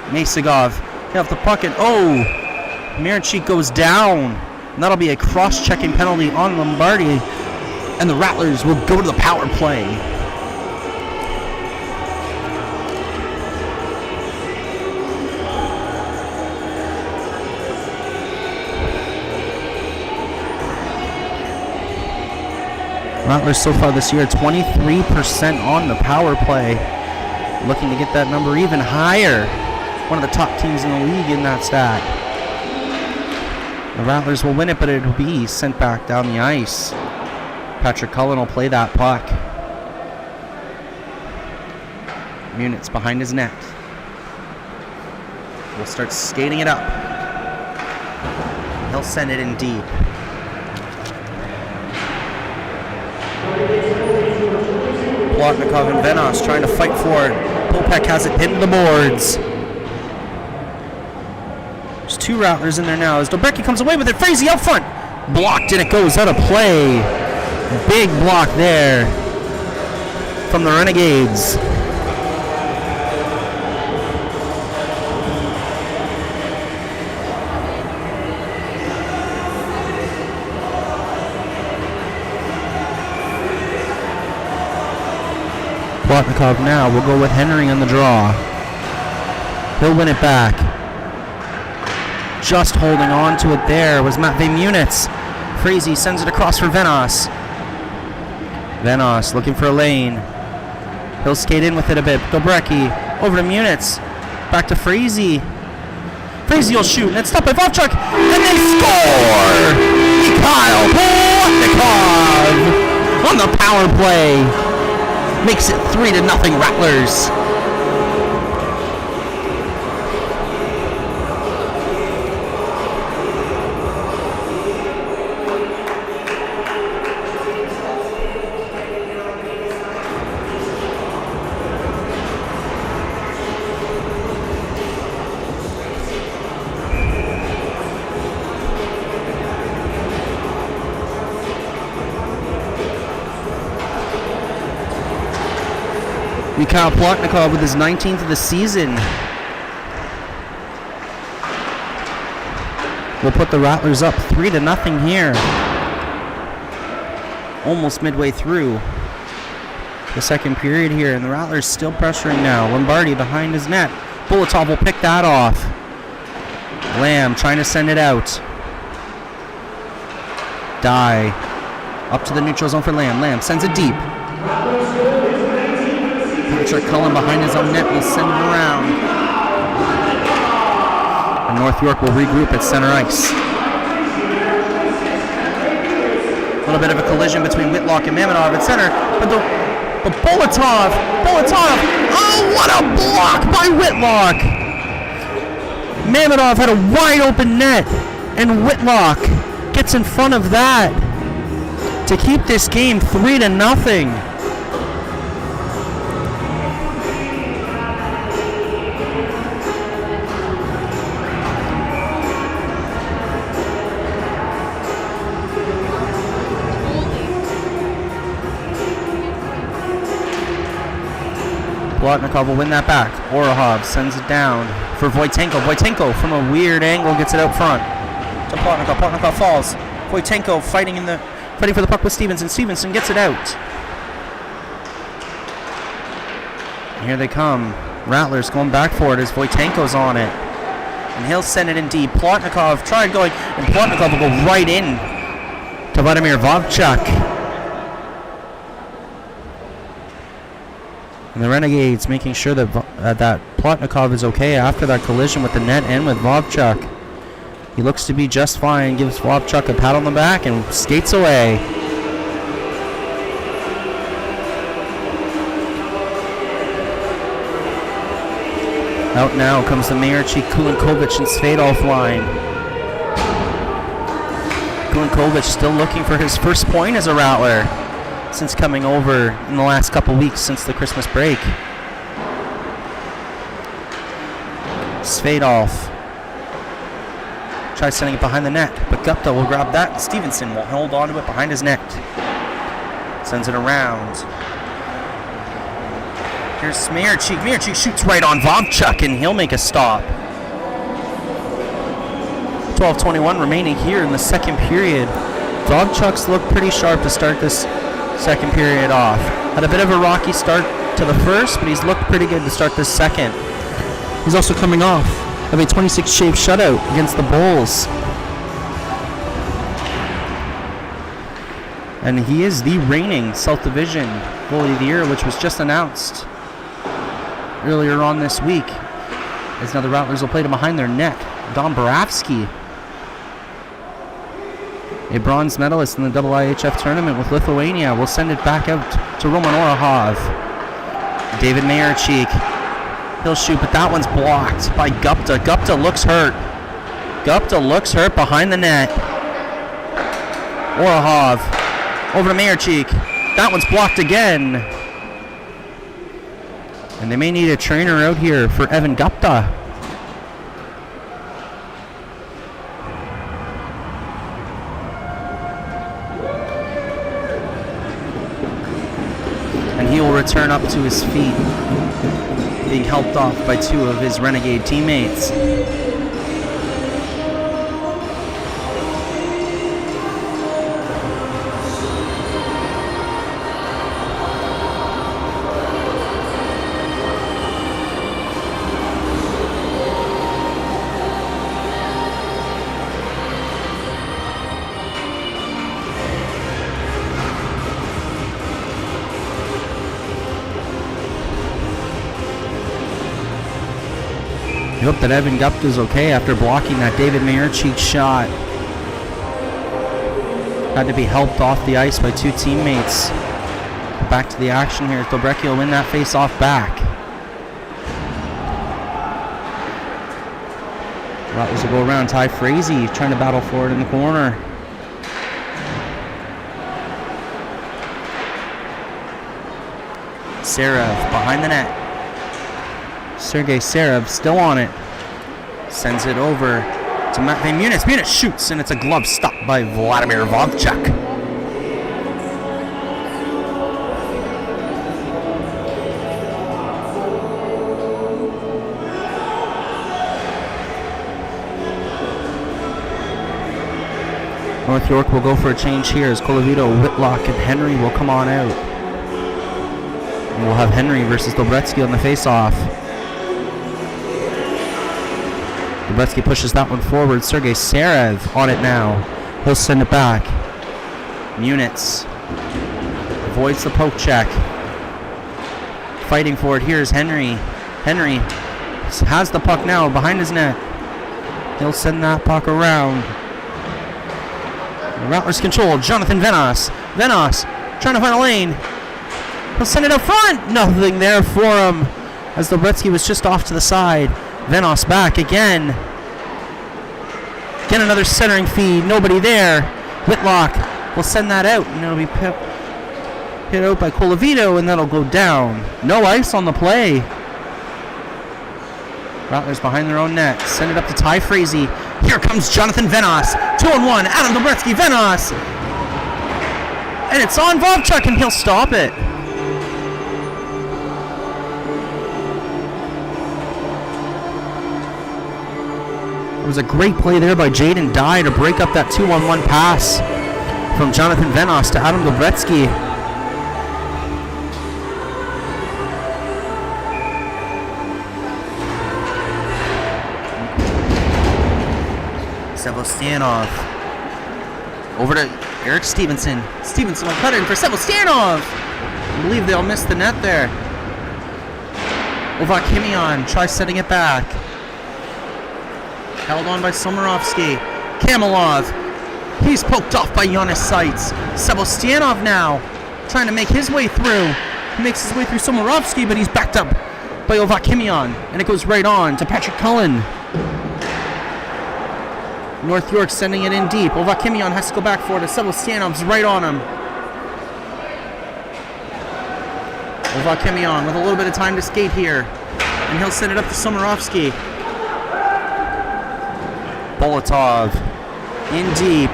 Masagov get off the puck and Mayercheek goes down. And that'll be a cross-checking penalty on Lombardi. And the Rattlers will go to the power play. Rattlers so far this year, 23% on the power play. Looking to get that number even higher. One of the top teams in the league in that stat. The Rattlers will win it, but it'll be sent back down the ice. Patrick Cullen will play that puck. Munitz behind his net. We'll start skating it up. He'll send it in deep. Plotnikov and Venos trying to fight for it. Popek has it into the boards. There's two Rattlers in there now as Dobrecki comes away with it. Frazee up front. Blocked and it goes out of play. Big block there from the Renegades. Plotnikov now will go with Henry on the draw. He'll win it back. Just holding on to it there was Matvey Munitz. Frazee sends it across for Venos. Venos looking for a lane. He'll skate in with it a bit. Dobrecki over to Munitz. Back to Frazee. Frazee will shoot, and it's stopped by Vovchuk. And they score! Mikhail Plotnikov on the power play. Makes it 3-0 Rattlers. Mikhail Plotnikov with his 19th of the season will put the Rattlers up 3-0 here. Almost midway through the second period here, and the Rattlers still pressuring now. Lombardi behind his net. Bulatov will pick that off. Lamb trying to send it out. Dye up to the neutral zone for Lamb. Lamb sends it deep. Patrick Cullen behind his own net will send it around. And North York will regroup at center ice. A little bit of a collision between Whitlock and Mamadov at center. But Bulatov! Oh, what a block by Whitlock! Mamadov had a wide open net, and Whitlock gets in front of that to keep this game 3-0. Plotnikov will win that back. Orahov sends it down for Voitenko. Voitenko from a weird angle gets it out front to Plotnikov. Plotnikov falls. Voitenko fighting for the puck with Stevenson. Stevenson gets it out. Here they come. Rattlers going back for it as Voitenko's on it. And he'll send it in deep. Plotnikov tried going, and Plotnikov will go right in to Vladimir Vovchuk. And the Renegades making sure that that Plotnikov is okay after that collision with the net and with Vovchuk. He looks to be just fine, gives Vovchuk a pat on the back and skates away. Out now comes the Mayerchik, Kulinkovic, and Svadolf line. Kulinkovic still looking for his first point as a Rattler since coming over in the last couple weeks since the Christmas break. Svadolf tries sending it behind the net, but Gupta will grab that. Stevenson will hold on to it behind his net. Sends it around. Here's Mayerchik. Mayerchik shoots right on Vovchuk, and he'll make a stop. 12:21 remaining here in the second period. Vovchuk's looked pretty sharp to start this second period off. Had a bit of a rocky start to the first, but he's looked pretty good to start this second. He's also coming off of a 26-shave shutout against the Bulls. And he is the reigning South Division Goalie of the Year, which was just announced earlier on this week. As now the Rattlers will play to behind their net. Dom Boravsky, a bronze medalist in the IIHF tournament with Lithuania, will send it back out to Roman Orahov. David Mayerchik, he'll shoot, but that one's blocked by Gupta. Gupta looks hurt. Gupta looks hurt behind the net. Orahov over to Mayerchik. That one's blocked again. And they may need a trainer out here for Evan Gupta. And he will return up to his feet, being helped off by two of his Renegade teammates. We hope that Evan Gupta is okay after blocking that David Mayerchik shot. Had to be helped off the ice by two teammates. Back to the action here. Dobrecki will win that face-off back. Rattlers will go around. Ty Frazee trying to battle for it in the corner. Serev behind the net. Sergei Serev still on it. Sends it over to Matvey Muniz. Muniz shoots, and it's a glove stop by Vladimir Vovchuk. North York will go for a change here as Colavito, Whitlock, and Henry will come on out. And we'll have Henry versus Dobrecki on the face-off. Dobrecki pushes that one forward. Sergei Serev on it now. He'll send it back. Muniz avoids the poke check. Fighting for it. Here's Henry. Henry has the puck now behind his net. He'll send that puck around. Rattlers control. Jonathan Venos. Venos trying to find a lane. He'll send it up front. Nothing there for him as Dobrecki was just off to the side. Venos back again. Again, another centering feed. Nobody there. Whitlock will send that out, and it'll be hit out by Colavito, and that'll go down. No ice on the play. Rattlers behind their own net. Send it up to Ty Frazee. Here comes Jonathan Venos. 2-on-1. Adam Dobrecki. Venos. And it's on Vovchuk, and he'll stop it. It was a great play there by Jaden Dye to break up that 2-on-1 pass from Jonathan Venos to Adam Dobrecki. Sevostianov. Over to Eric Stevenson. Stevenson will cut in for Sevostianov. I believe they'll miss the net there. Ovakimian tries setting it back. Held on by Somorovsky. Kamalov. He's poked off by Jonas Seitz. Sevostianov now trying to make his way through. He makes his way through Somorovsky, but he's backed up by Ovakimian. And it goes right on to Patrick Cullen. North York sending it in deep. Ovakimian has to go back for it. Sevostianov's right on him. Ovakimian with a little bit of time to skate here. And he'll send it up to Somorovsky. Bolotov in deep.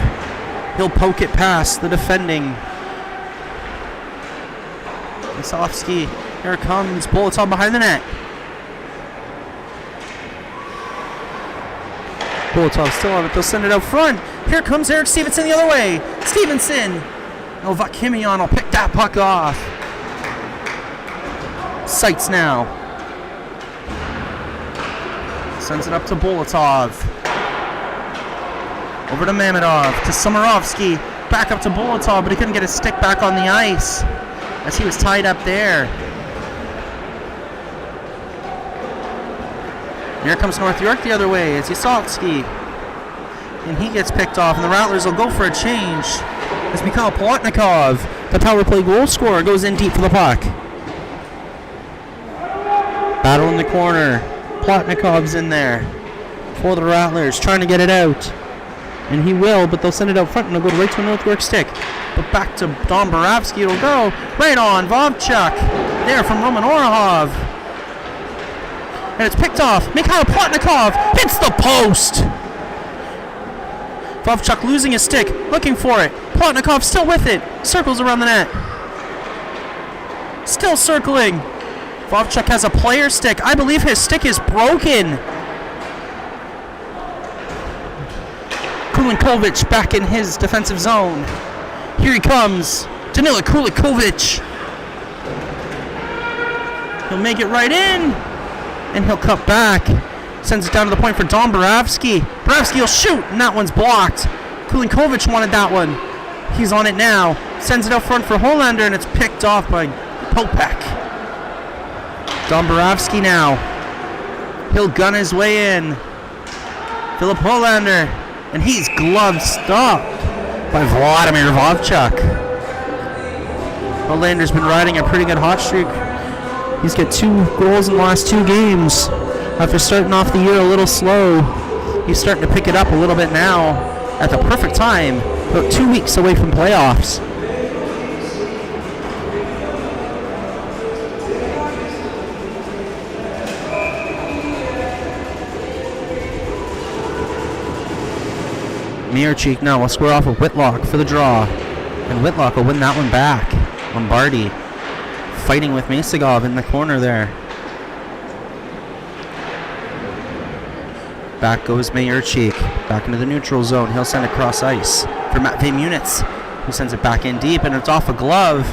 He'll poke it past the defending. Lisovsky. Here it comes. Bolotov behind the net. Bolotov still on it. They'll send it out front. Here comes Eric Stevenson the other way. Stevenson. Ovakimian will pick that puck off. Seitz now. Sends it up to Bolotov. Over to Mamedov. To Somorovsky. Back up to Bolotov, but he couldn't get his stick back on the ice as he was tied up there. Here comes North York the other way. It's Yasovsky. And he gets picked off, and the Rattlers will go for a change as Mikhail Plotnikov, the power play goal scorer, goes in deep for the puck. Battle in the corner. Plotnikov's in there for the Rattlers, trying to get it out. And he will, but they'll send it out front, and it'll go right to a North York stick. But back to Don Boravsky, it'll go right on. Vovchuk there from Roman Orahov. And it's picked off. Mikhail Plotnikov hits the post. Vovchuk losing his stick, looking for it. Plotnikov still with it. Circles around the net. Still circling. Vovchuk has a player stick. I believe his stick is broken. Kulinkovic back in his defensive zone. Here he comes. Danila Kulinkovic. He'll make it right in. And he'll cut back. Sends it down to the point for Don Boravsky. Boravsky will shoot, and that one's blocked. Kulinkovic wanted that one. He's on it now. Sends it out front for Hollander, and it's picked off by Popek. Don Boravsky now. He'll gun his way in. Philip Hollander. And he's glove stopped by Vladimir Vovchuk. Hollander's been riding a pretty good hot streak. He's got 2 goals in the last 2 games. After starting off the year a little slow, he's starting to pick it up a little bit now at the perfect time, about 2 weeks away from playoffs. Mirchik now will square off with Whitlock for the draw. And Whitlock will win that one back. Lombardi fighting with Masagov in the corner there. Back goes Mirchik. Back into the neutral zone. He'll send it across ice for Matvey Munitz, who sends it back in deep, and it's off a glove.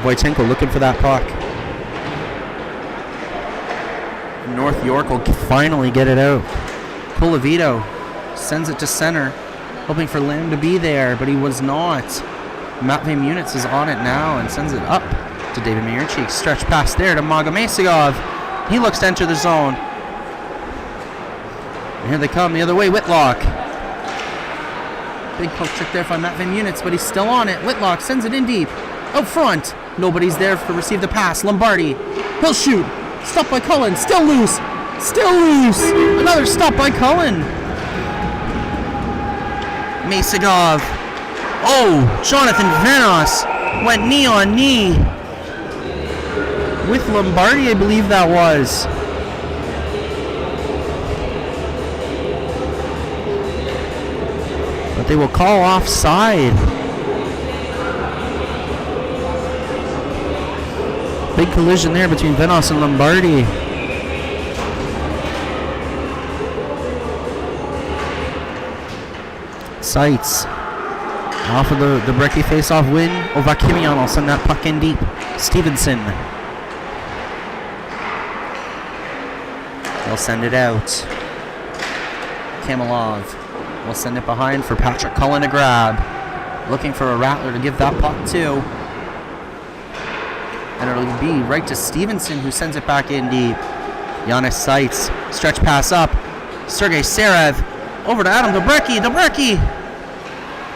Wojtenko looking for that puck. North York will finally get it out. Colavito sends it to center, hoping for Lamb to be there, but he was not. Matvey Munitz is on it now and sends it up to David Mirchik. Stretch pass there to Maga Masagov. He looks to enter the zone. And here they come the other way, Whitlock. Big poke trick there from Matvey Munitz, but he's still on it. Whitlock sends it in deep. Out front. Nobody's there to receive the pass. Lombardi. He'll shoot. Stopped by Cullen. Still loose. Still loose. Another stop by Cullen. Masagov. Oh, Jonathan Venos went knee on knee with Lombardi, I believe that was. But they will call offside. Big collision there between Venos and Lombardi. Seitz off of the Brecky face-off win. Ovakimian will send that puck in deep. Stevenson. They'll send it out. Kamalov will send it behind for Patrick Cullen to grab. Looking for a Rattler to give that puck to. And it'll be right to Stevenson, who sends it back in deep. Giannis Seitz, stretch pass up. Sergei Serev, over to Adam Dobrecki. Dobrecki,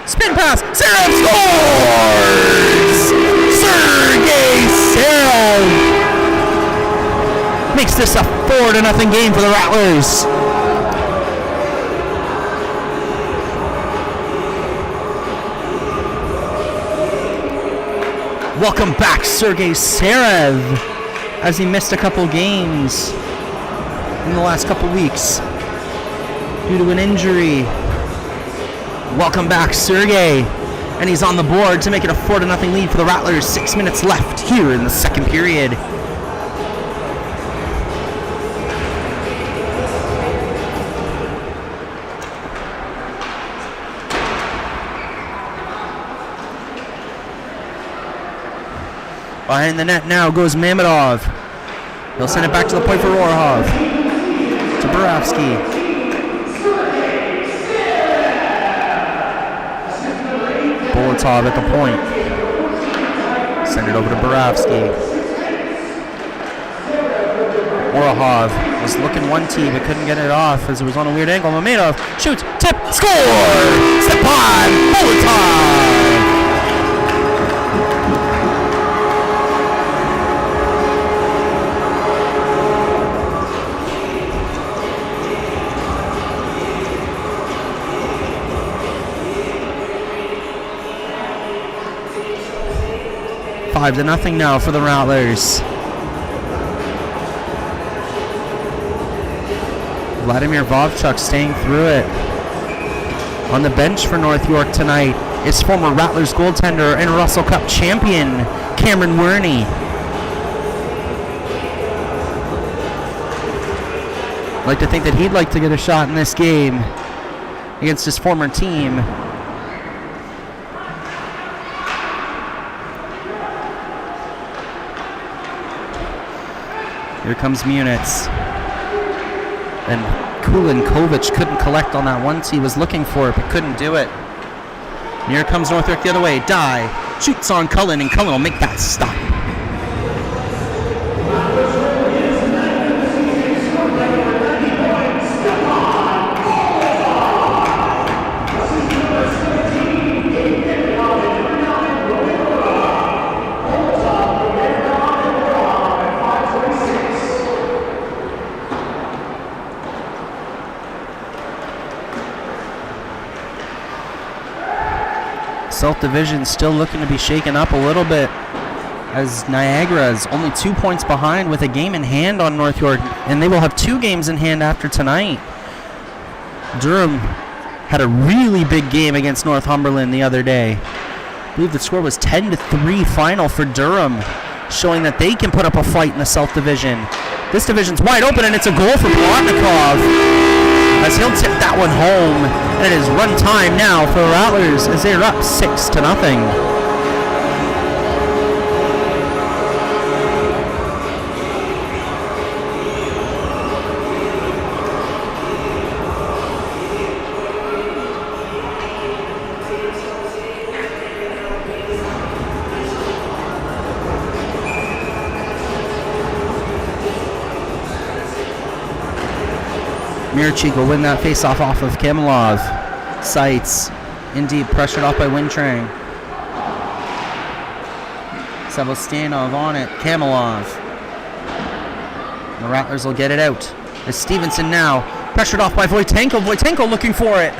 spin pass. Serev scores! Sergei Serev makes this a 4-0 game for the Rattlers. Welcome back, Sergei Serev, as he missed a couple games in the last couple weeks due to an injury. Welcome back, Sergei, and he's on the board to make it a 4-0 lead for the Rattlers. 6 minutes left here in the second period. Behind the net now goes Mamedov. He'll send it back to the point for Orhov. To Borowski. Bolotov at the point. Send it over to Borowski. Orhov was looking 1T but couldn't get it off as it was on a weird angle. Mamedov shoots, tip, score! Stepan Bolotov! Five to nothing now for the Rattlers. Vladimir Vovchuk staying through it. On the bench for North York tonight is former Rattlers goaltender and Russell Cup champion Cameron Werney. I'd like to think that he'd like to get a shot in this game against his former team. Here comes Munitz. And Kulinkovic couldn't collect on that once. He was looking for it, but couldn't do it. And here comes North York the other way. Dye shoots on Cullen, and Cullen will make that stop. South Division still looking to be shaken up a little bit as Niagara is only 2 points behind with a game in hand on North York, and they will have 2 games in hand after tonight. Durham had a really big game against Northumberland the other day. I believe the score was 10-3 final for Durham, showing that they can put up a fight in the South Division. This division's wide open, and it's a goal for Blotnikov, as he'll tip that one home. And it is run time now for the Rattlers as they're up 6-0. Mirchik will win that faceoff off of Kamalov. Seitz, indeed, pressured off by Wintrang. Sebastianov on it. Kamalov. The Rattlers will get it out. As Stevenson now, pressured off by Voitenko. Voitenko looking for it.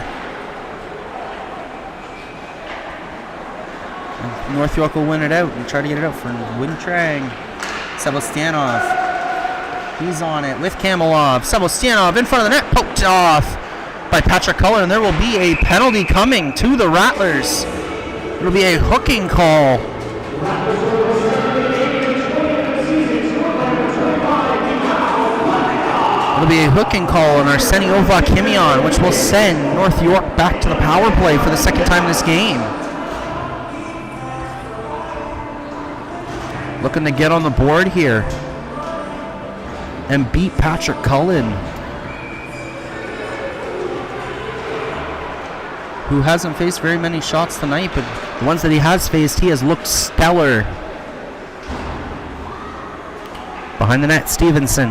And North York will win it out and try to get it out for Wintrang. Sebastianov. He's on it with Kamalov. Sebastianov in front of the net, poked off by Patrick Cullen, and there will be a penalty coming to the Rattlers. It'll be a hooking call. It'll be a hooking call on Arseny Ovakimian, which will send North York back to the power play for the second time this game. Looking to get on the board here and beat Patrick Cullen. who hasn't faced very many shots tonight, but the ones that he has faced, he has looked stellar. Behind the net, Stevenson.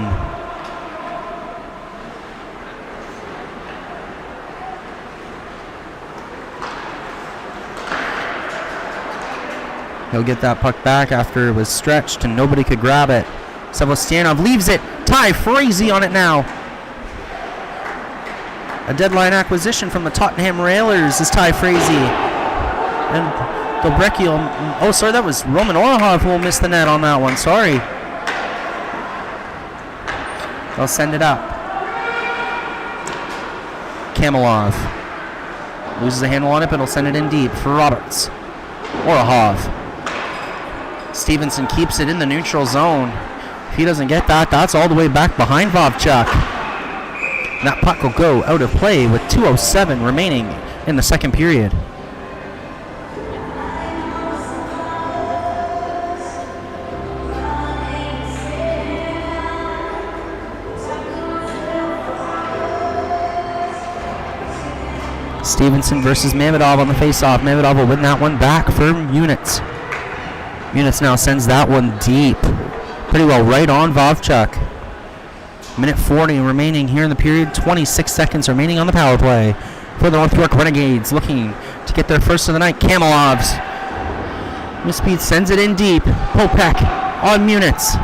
He'll get that puck back after it was stretched and nobody could grab it. Sebastianov leaves it. Ty Frazee on it now. A deadline acquisition from the Tottenham Railers is Ty Frazee. And Dobrecki, oh sorry, that was Roman Orahov who will miss the net on that one. Sorry. They'll send it up. Kamalov loses the handle on it, but he'll send it in deep for Roberts. Orahov. Stevenson keeps it in the neutral zone. If he doesn't get that, that's all the way back behind Vovchuk. And that puck will go out of play with 2:07 remaining in the second period. Stevenson versus Mamedov on the faceoff. Mamedov will win that one back for Munitz. Munitz now sends that one deep. Pretty well right on Vovchuk. Minute 40 remaining here in the period. 26 seconds remaining on the power play for the North York Renegades, looking to get their first of the night. Kamilov's Misspeed sends it in deep. Popek on Munitz.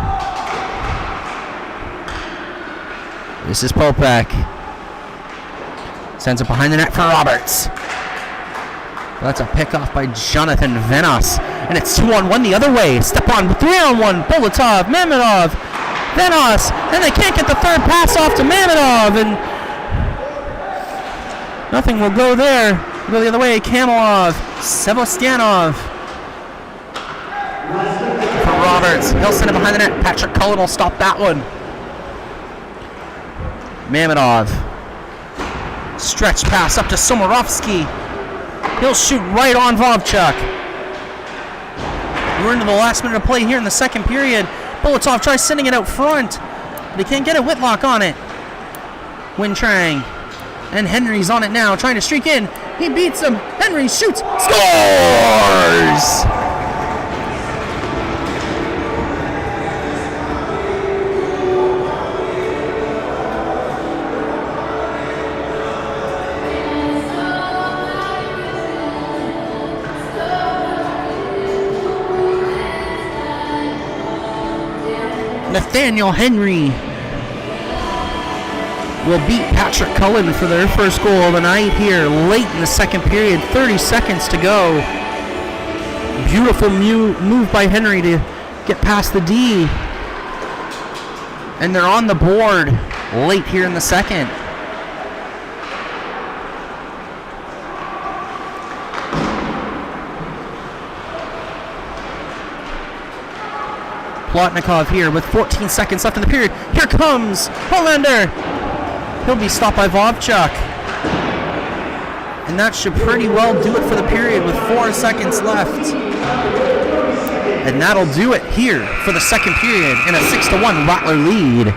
This is Popek. Sends it behind the net for Roberts. That's a pickoff by Jonathan Venos. And it's 2-on-1 the other way. Step on 3-on-1. Bolotov, Mamedov, Venos. And they can't get the third pass off to Mamedov. And nothing will go there. We'll go the other way. Kamalov, Sebastianov. For Roberts. He'll send it behind the net. Patrick Cullen will stop that one. Mamedov. Stretch pass up to Somorovsky. He'll shoot right on Vovchuk. We're into the last minute of play here in the second period. Bolotov tries sending it out front, but he can't get it. Whitlock on it. Wintrang. And Henry's on it now, trying to streak in. He beats him. Henry shoots. Scores! Nathaniel Henry will beat Patrick Cullen for their first goal of the night here late in the second period. 30 seconds to go. Beautiful move by Henry to get past the D. And they're on the board late here in the second. Plotnikov here with 14 seconds left in the period. Here comes Hollander. He'll be stopped by Vovchuk. And that should pretty well do it for the period with 4 seconds left. And that'll do it here for the second period in a 6-1 Rattler lead.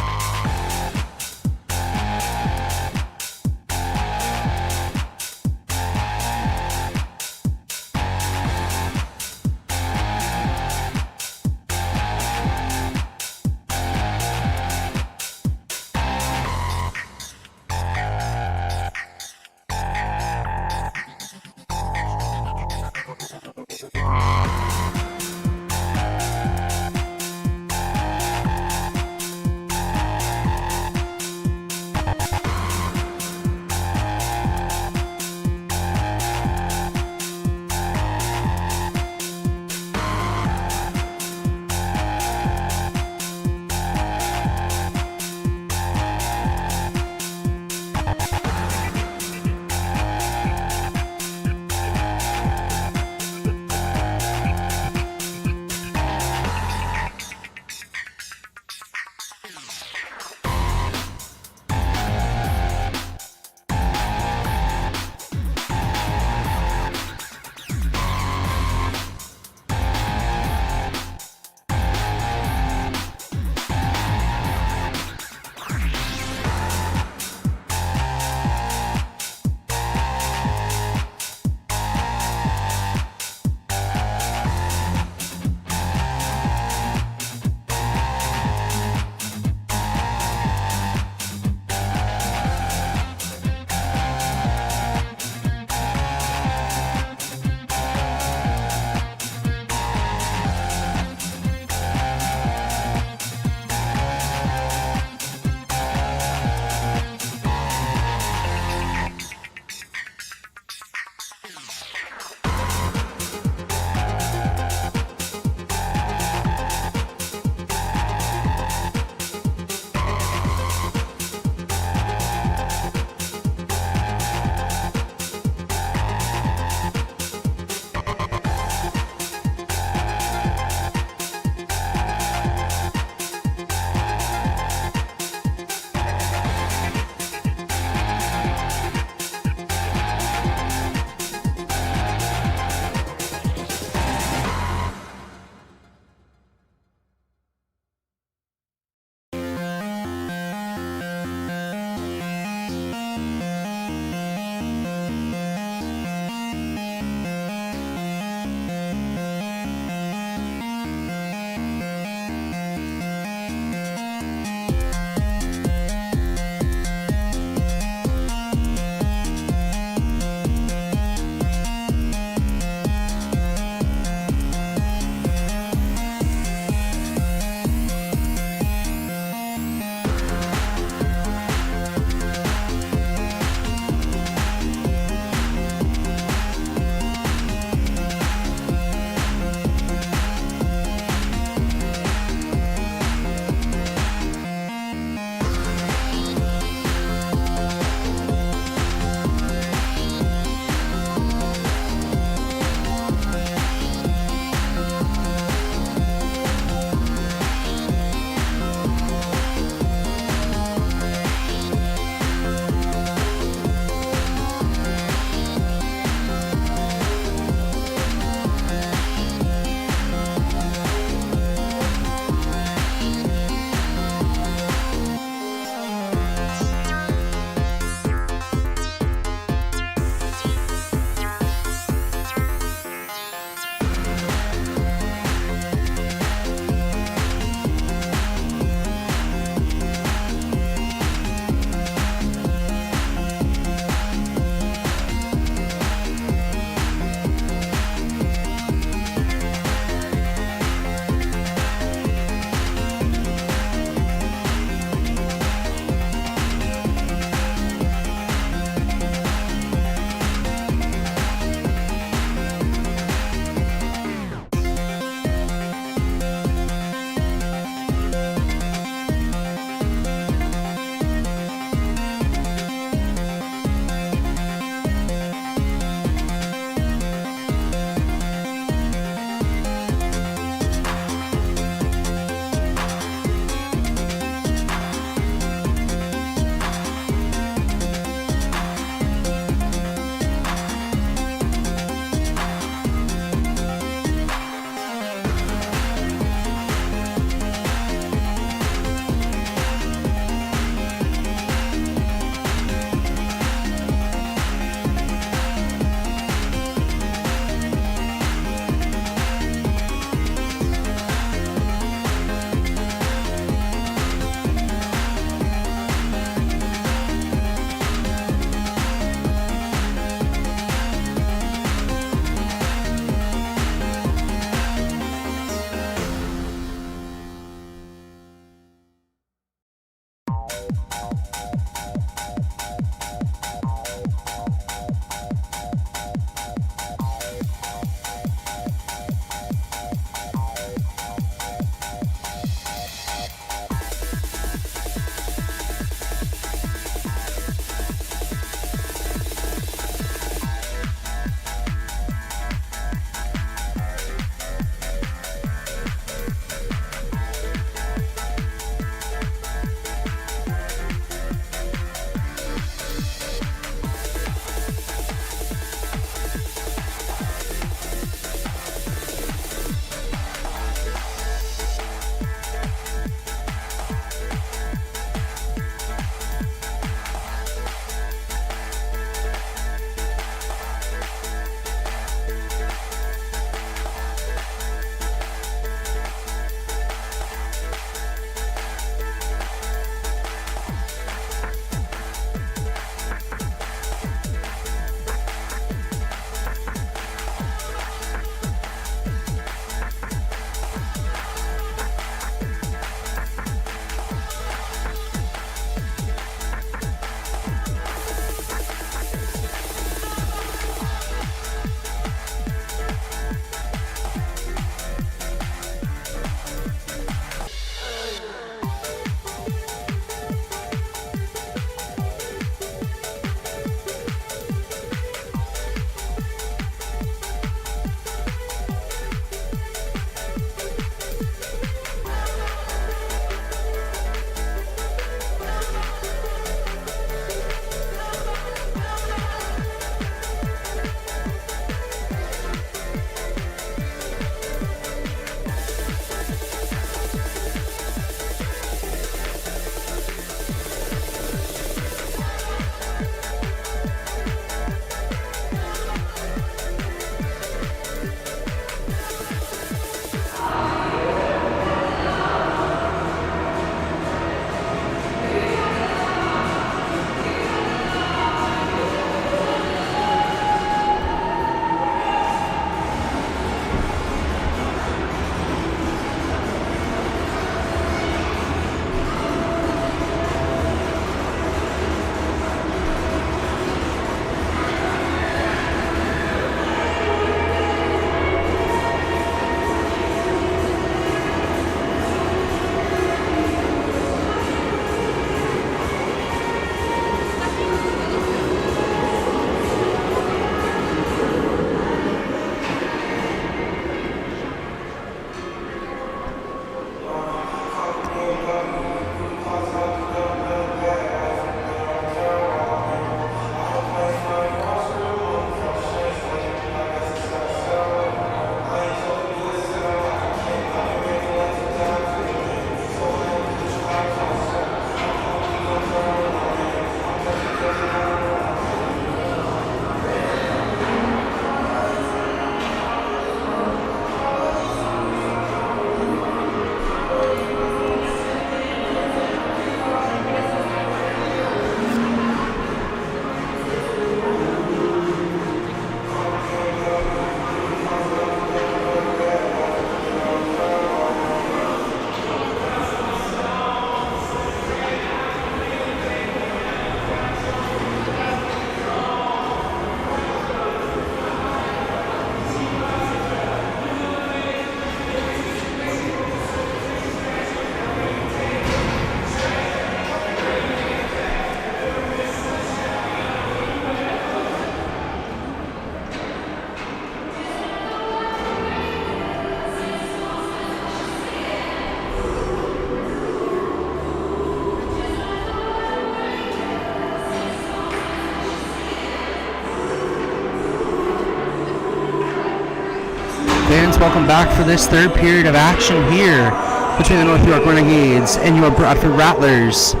Fans, welcome back for this third period of action here between the North York Renegades and your Bradford Rattlers. Here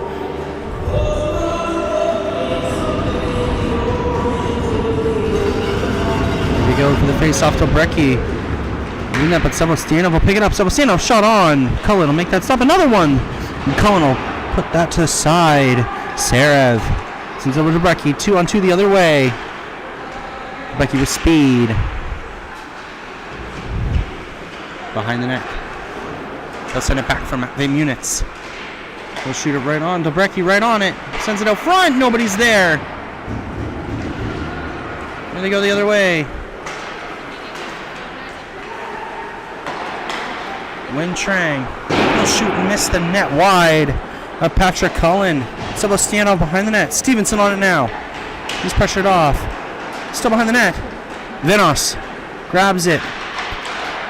we go for the face-off to Brecky. Doing that, but Sebastianov will pick it up. Sebastianov shot on. Cullen will make that stop. Another one. And Cullen will put that to the side. Sarev sends over to Brecky. 2-on-2 the other way. Brecky with speed. Behind the net. They'll send it back from Matvey Munitz. He'll shoot it right on to Brecky, right on it. Sends it out front. Nobody's there. There they go the other way. Win Trang. He'll shoot and miss the net wide of Patrick Cullen. Sebastianov behind the net. Stevenson on it now. He's pressured off. Still behind the net. Vinos grabs it.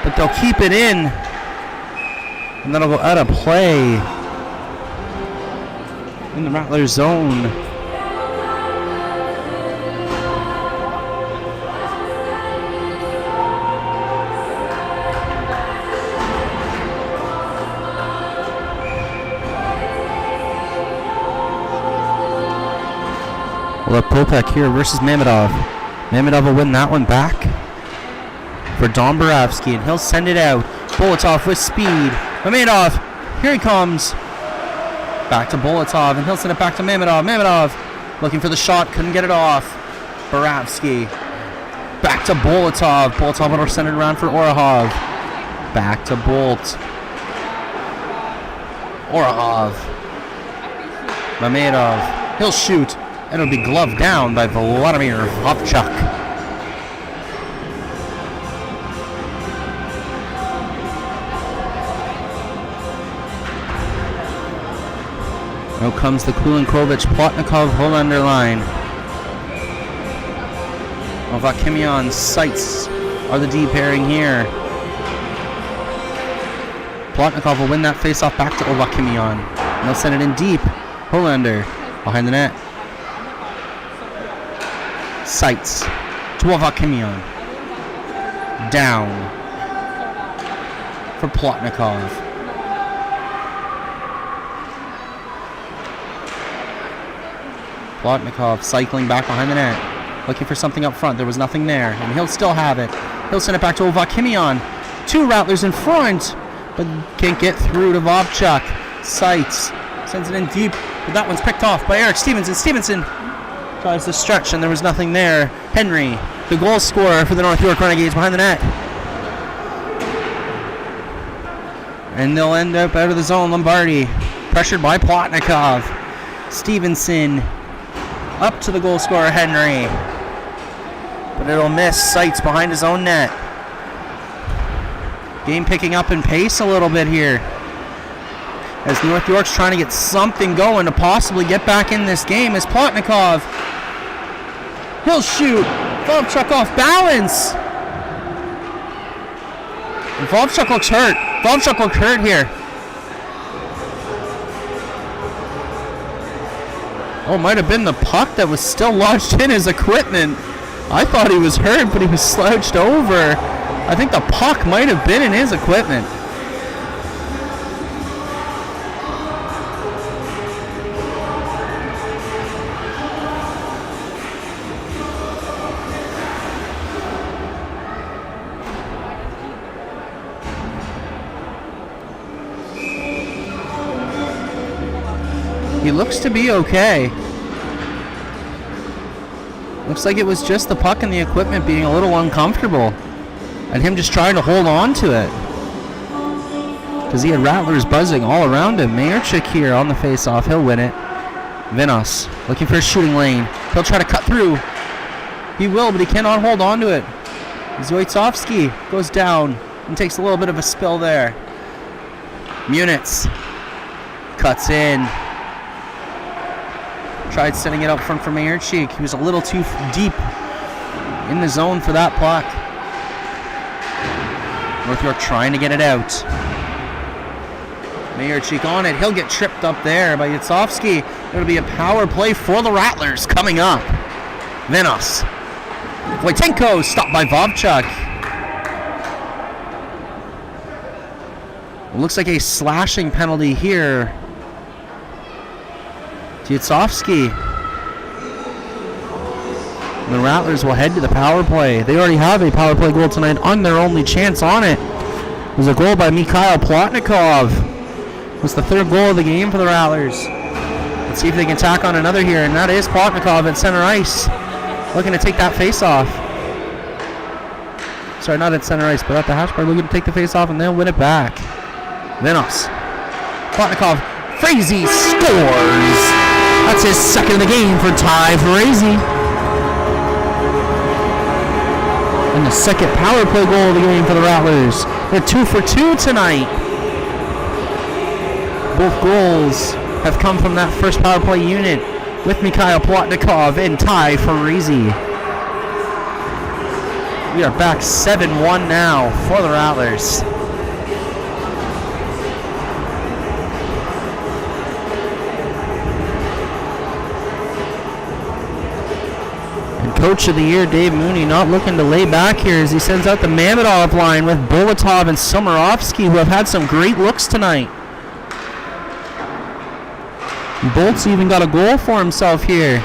But they'll keep it in. And that'll go out of play. In the Rattlers zone. Well, Popek here versus Mamedov. Mamedov will win that one back for Domborovsky, and he'll send it out. Bolotov with speed. Mamedov, here he comes. Back to Bolotov, and he'll send it back to Mamedov. Mamedov looking for the shot, couldn't get it off. Boravsky. Back to Bolotov. Bolotov will send it around for Orahov. Back to Bolt. Orahov. Mamedov. He'll shoot. And it'll be gloved down by Vladimir Vovchuk. Now comes the Kulinkovic, Plotnikov, Holander line. Ovakimian, Seitz are the D pairing here. Plotnikov will win that face-off back to Ovakimian. And they'll send it in deep. Holander behind the net. Seitz to Ovakimian. Down for Plotnikov. Plotnikov cycling back behind the net. Looking for something up front. There was nothing there. And he'll still have it. He'll send it back to Ovakimian. Two Rattlers in front. But can't get through to Vovchuk. Seitz sends it in deep. But that one's picked off by Eric Stevenson. Stevenson tries to stretch, and there was nothing there. Henry, the goal scorer for the North York Renegades, behind the net. And they'll end up out of the zone. Lombardi, pressured by Plotnikov. Stevenson, up to the goal scorer, Henry. But it'll miss. Seitz behind his own net. Game picking up in pace a little bit here, as North York's trying to get something going to possibly get back in this game. As Plotnikov, he'll shoot. Vovchuk off balance. And Vovchuk looks hurt. Vovchuk looked hurt here. Oh, might have been the puck that was still lodged in his equipment. I thought he was hurt, but he was slouched over. I think the puck might have been in his equipment. He looks to be okay. Looks like it was just the puck and the equipment being a little uncomfortable, and him just trying to hold on to it, because he had Rattlers buzzing all around him. Mayerchik here on the face-off. He'll win it. Vinos looking for a shooting lane. He'll try to cut through. He will, but he cannot hold on to it. Zoitsovsky goes down and takes a little bit of a spill there. Munitz cuts in. Tried setting it up front for Mayerchik. He was a little too deep in the zone for that puck. North York trying to get it out. Mayerchik on it. He'll get tripped up there by Yatsovsky. It'll be a power play for the Rattlers coming up. Vinos. Wojtenko stopped by Vovchuk. Looks like a slashing penalty here. Tjutsovsky. The Rattlers will head to the power play. They already have a power play goal tonight on their only chance on it. It was a goal by Mikhail Plotnikov. It was the third goal of the game for the Rattlers. Let's see if they can tack on another here, and that is Plotnikov at center ice. Looking to take that face-off. Sorry, not at center ice, but at the hash bar, looking to take the face-off, and they'll win it back. Venos. Plotnikov. Frazee scores. That's his second of the game for Ty Frazee. And the second power play goal of the game for the Rattlers. They're 2 for 2 tonight. Both goals have come from that first power play unit with Mikhail Plotnikov and Ty Frazee. We are back 7-1 now for the Rattlers. Coach of the year, Dave Mooney, not looking to lay back here as he sends out the Mamedov line with Bolotov and Somarovsky, who have had some great looks tonight. Bolt's even got a goal for himself here.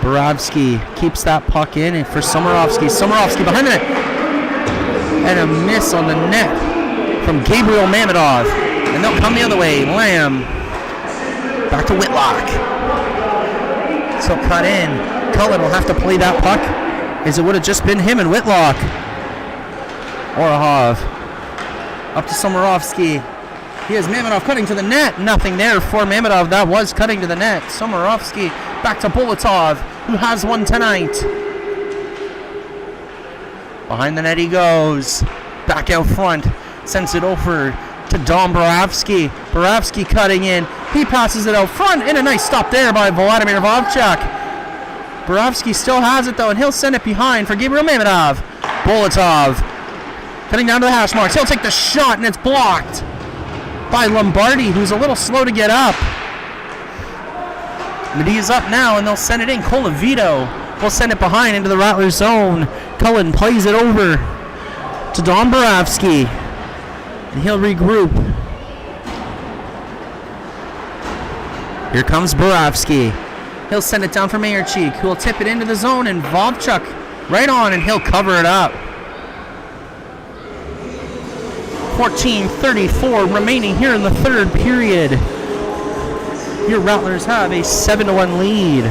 Borovsky keeps that puck in, and for Somarovsky. Somarovsky behind the net. And a miss on the net from Gabriel Mamedov. And they'll come the other way. Lamb. Back to Whitlock. So cut in. Cullen will have to play that puck as it would have just been him and Whitlock. Orahov. Up to Somarovsky. Here's Mamedov cutting to the net. Nothing there for Mamedov. That was cutting to the net. Somarovsky back to Bolotov, who has one tonight. Behind the net he goes. Back out front. Sends it over to Dom Borovsky. Borovsky cutting in. He passes it out front, and a nice stop there by Vladimir Vovchuk. Borovsky still has it though, and he'll send it behind for Gabriel Mamedov. Bolotov cutting down to the hash marks. He'll take the shot, and it's blocked by Lombardi, who's a little slow to get up. Media's up now, and they'll send it in. Colavito will send it behind into the Rattlers zone. Cullen plays it over to Dom Borovsky, and he'll regroup. Here comes Borovsky. He'll send it down for Mayercheek, who will tip it into the zone, and Vovchuk right on, and he'll cover it up. 14:34 remaining here in the third period. Your Rattlers have a 7-1 lead.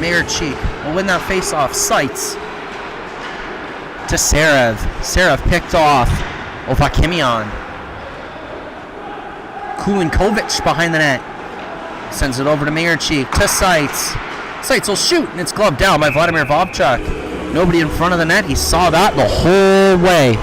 Mayercheek will win that face-off. Sights to Serev. Serev picked off Ovakimian. Kulinkovic behind the net. Sends it over to Mayercheek to Sights. Sights will shoot, and it's gloved down by Vladimir Vovchuk. Nobody in front of the net. He saw that the whole way.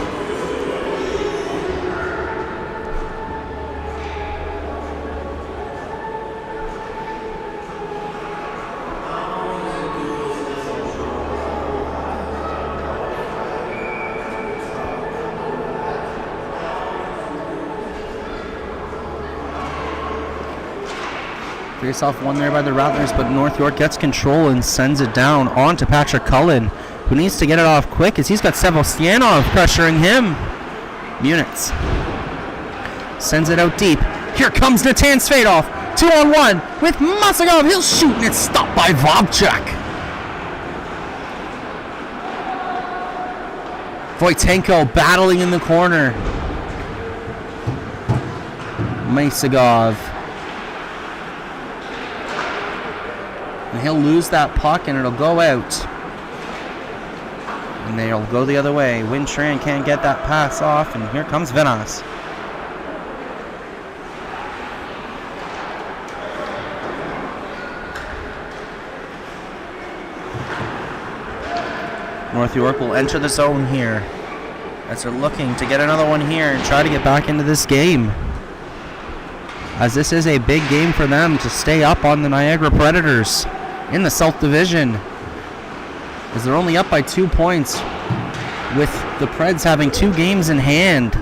Face-off won there by the Rattlers, but North York gets control and sends it down on to Patrick Cullen, who needs to get it off quick as he's got Sevostyanov pressuring him. Munitz sends it out deep. Here comes Natan Svedov. 2-on-1 with Masagov. He'll shoot, and it's stopped by Vovchuk. Voitenko battling in the corner. Masagov. And he'll lose that puck, and it'll go out. And they'll go the other way. Wintran can't get that pass off, and here comes Venas. North York will enter the zone here as they're looking to get another one here and try to get back into this game, as this is a big game for them to stay up on the Niagara Predators in the South Division, as they're only up by 2 points with the Preds having 2 games in hand.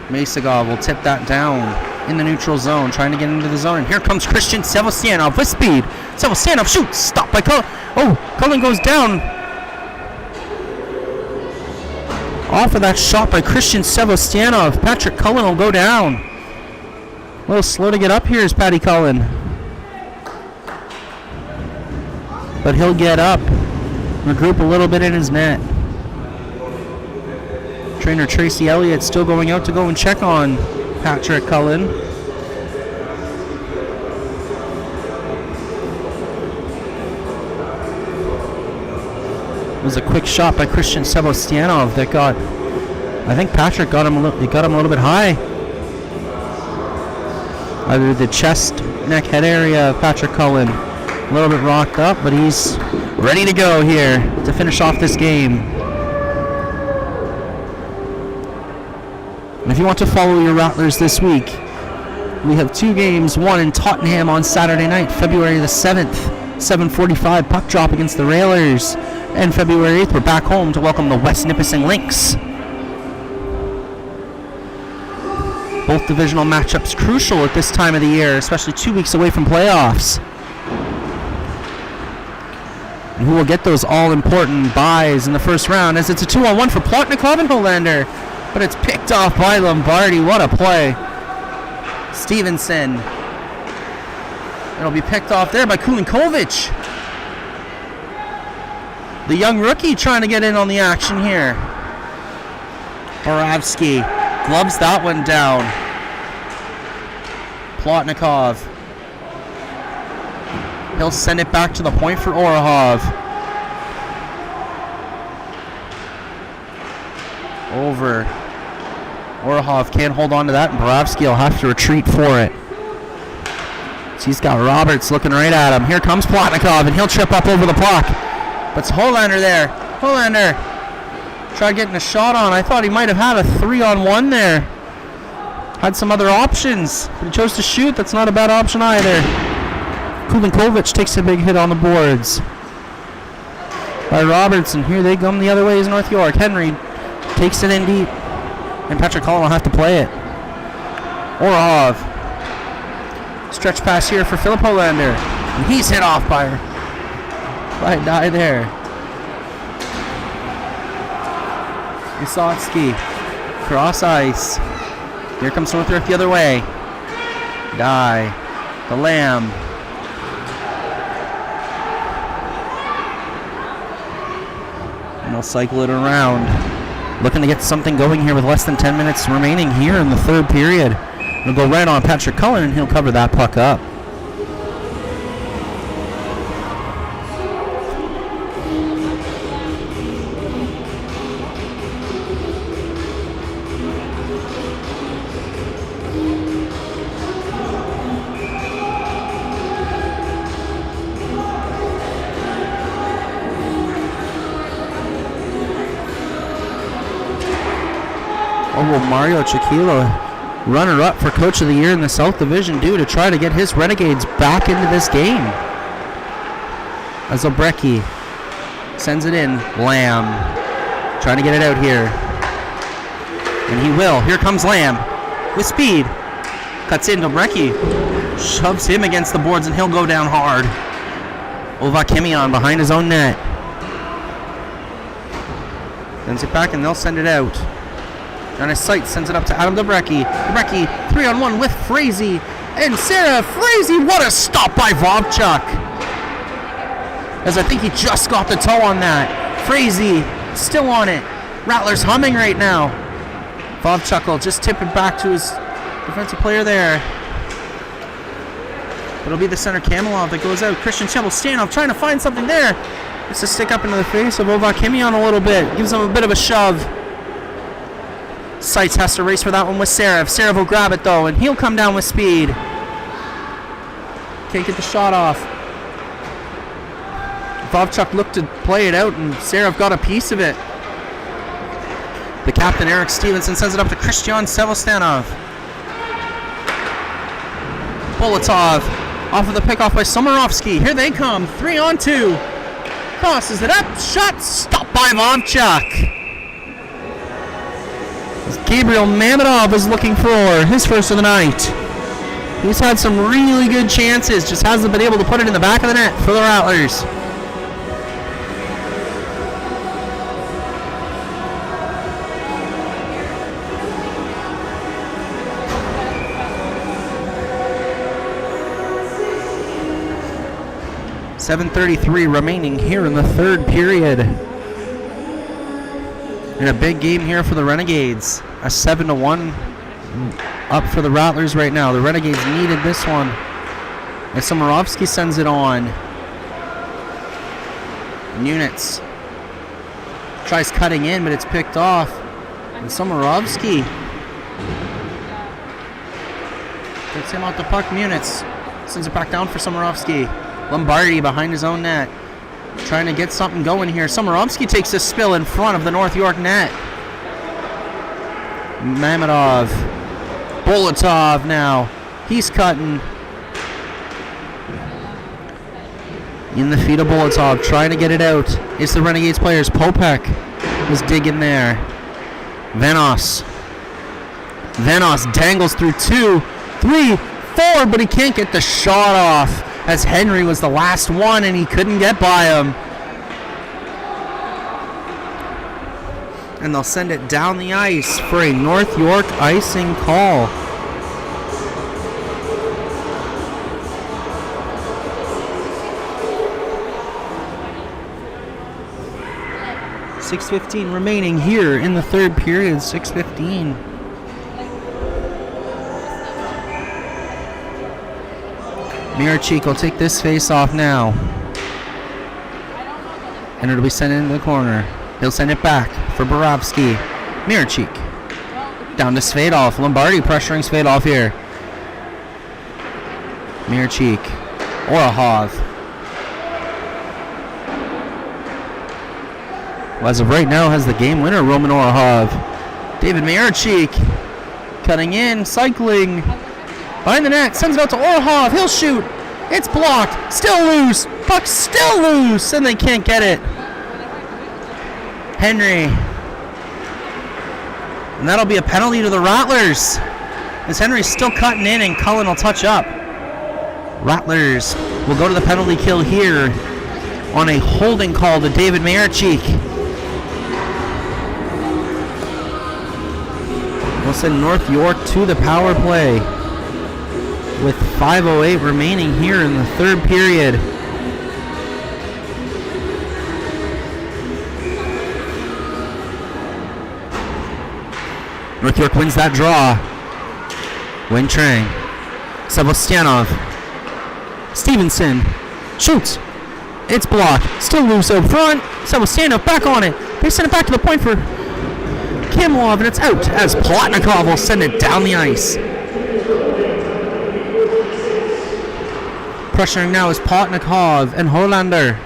Mesagov will tip that down in the neutral zone, trying to get into the zone. And here comes Christian Sevostianov with speed. Sevostianov shoots, stopped by Cullen. Oh, Cullen goes down. Off of that shot by Christian Sevostianov. Patrick Cullen will go down. A little slow to get up here is Patty Cullen. But he'll get up, regroup a little bit in his net. Trainer Tracy Elliott still going out to go and check on Patrick Cullen. It was a quick shot by Christian Sevostianov that got, I think Patrick got him a little bit high. Either the chest, neck, head area of Patrick Cullen. A little bit rocked up, but he's ready to go here to finish off this game. And if you want to follow your Rattlers this week, we have 2 games, one in Tottenham on Saturday night, February the 7th, 7:45 puck drop against the Railers. And February 8th, we're back home to welcome the West Nipissing Lynx. Both divisional matchups crucial at this time of the year, especially 2 weeks away from playoffs. And who will get those all-important buys in the first round, as it's a 2-on-1 for Plotnikov and Hollander. But it's picked off by Lombardi. What a play. Stevenson. It'll be picked off there by Kulinkovic. The young rookie trying to get in on the action here. Boravsky gloves that one down. Plotnikov. He'll send it back to the point for Orahov. Over. Orahov can't hold on to that, and Boravsky will have to retreat for it. So he's got Roberts looking right at him. Here comes Plotnikov, and he'll trip up over the puck. But it's Hollander there. Hollander tried getting a shot on. I thought he might have had a 3-on-1 there. Had some other options, but he chose to shoot. That's not a bad option either. Kulinkovic takes a big hit on the boards by Roberts, and here they come the other way is North York. Henry takes it in deep, and Patrick Cullen will have to play it. Orahov. Stretch pass here for Philip Hollander, and he's hit off by a die there. Wysotsky. Cross ice. Here comes North York the other way. Die. The Lamb. And they'll cycle it around. Looking to get something going here with less than 10 minutes remaining here in the third period. It'll go right on Patrick Cullen, and he'll cover that puck up. What will Mario Chiquilo, runner-up for Coach of the Year in the South Division, do to try to get his Renegades back into this game? As Obrecki sends it in. Lamb trying to get it out here. And he will. Here comes Lamb with speed. Cuts in. Obrecki shoves him against the boards, and he'll go down hard. Ovakimian behind his own net. Sends it back, and they'll send it out. On his sight, sends it up to Adam Dobrecki. Dobrecki, 3-on-1 with Frazee. And Sarah Frazee, what a stop by Vovchuk. As I think he just got the toe on that. Frazee, still on it. Rattlers humming right now. Vovchuk will just tip it back to his defensive player there. It'll be the center Kamalov that goes out. Christian Sevostianov trying to find something there. It's a stick up into the face of Ovakimian a little bit. Gives him a bit of a shove. Seitz has to race for that one with Serov. Serov will grab it though, and he'll come down with speed. Can't get the shot off. Vovchuk looked to play it out, and Serov got a piece of it. The captain, Eric Stevenson, sends it up to Christian Sevostianov. Bolotov Off of the pickoff by Somorovsky. Here they come. 3-on-2. Crosses it up. Shot stopped by Vovchuk. Gabriel Mamedov is looking for his first of the night. He's had some really good chances. Just hasn't been able to put it in the back of the net for the Rattlers. .7:33 remaining here in the third period. In a big game here for the Renegades. A 7-1 up for the Rattlers right now. The Renegades needed this one. And Somorovsky sends it on. Munitz tries cutting in, but it's picked off. And Somorovsky gets him out the puck. Munitz sends it back down for Somorovsky. Lombardi behind his own net. Trying to get something going here. Somorovsky takes a spill in front of the North York net. Mamedov. Bolotov now. He's cutting. In the feet of Bolotov. Trying to get it out. It's the Renegades players. Popek is digging there. Venos dangles through 2, 3, 4, but he can't get the shot off. As Henry was the last one and he couldn't get by him. And they'll send it down the ice for a North York icing call. .6:15 remaining here in the third period. 6:15. Mirachik will take this face off now. And it'll be sent into the corner. He'll send it back for Borovsky. Mirachik. Down to Svedov. Lombardi pressuring Svedov here. Mirachik. Orahov. Well, as of right now, has the game winner, Roman Orahov. David Mirachik. Cutting in, cycling. Behind the net, sends it out to Orahov. He'll shoot. It's blocked. Still loose. Puck still loose. And they can't get it. Henry. And that'll be a penalty to the Rattlers. As Henry's still cutting in and Cullen will touch up. Rattlers will go to the penalty kill here on a holding call to David Mirachik. We'll send North York to the power play. With 5:08 remaining here in the third period. North York wins that draw. Win Trang. Sebastianov. Stevenson. Shoots. It's blocked. Still loose up front. Sebastianov back on it. They send it back to the point for Kimlov, and it's out as Plotnikov will send it down the ice. Pressuring now is Plotnikov and Hollander.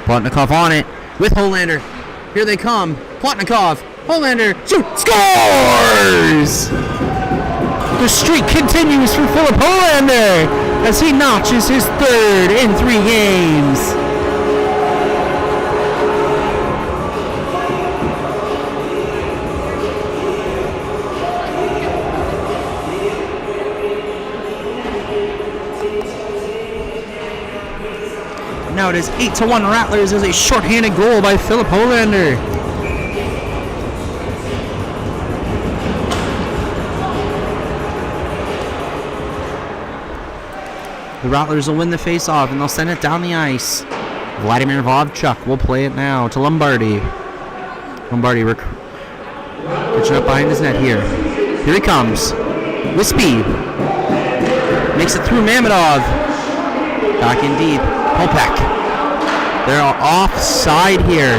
Plotnikov on it with Hollander. Here they come. Plotnikov. Hollander. Shoot. Scores! The streak continues for Philip Hollander as he notches his third in 3 games. Now it is 8-1 Rattlers as a shorthanded goal by Philip Hollander. The Rattlers will win the face-off and they'll send it down the ice. Vladimir Vovchuk will play it now to Lombardi. Lombardi pitching up behind his net here. Here he comes with speed. Makes it through Mamedov. Back in deep. Popek. They're offside here.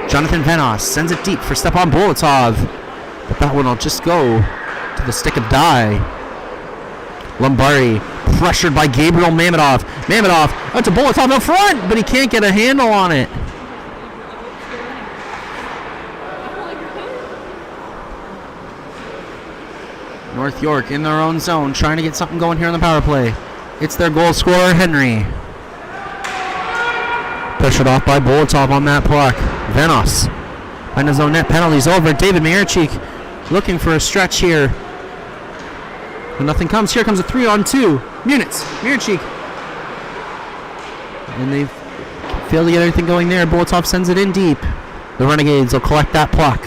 Jonathan Venos sends it deep for Stepan Bolotov. But that one will just go to the stick of Dye. Lombardi pressured by Gabriel Mamedov. Mamedov out to Bolotov up front, but he can't get a handle on it. North York in their own zone, trying to get something going here on the power play. It's their goal scorer, Henry. Pressured off by Bolotov on that puck. Venos. And his own net penalties over. David Mierchik looking for a stretch here. But nothing comes. Here comes a 3-on-2. Munitz. Mierchik. And they fail to get anything going there. Bolotov sends it in deep. The Renegades will collect that puck.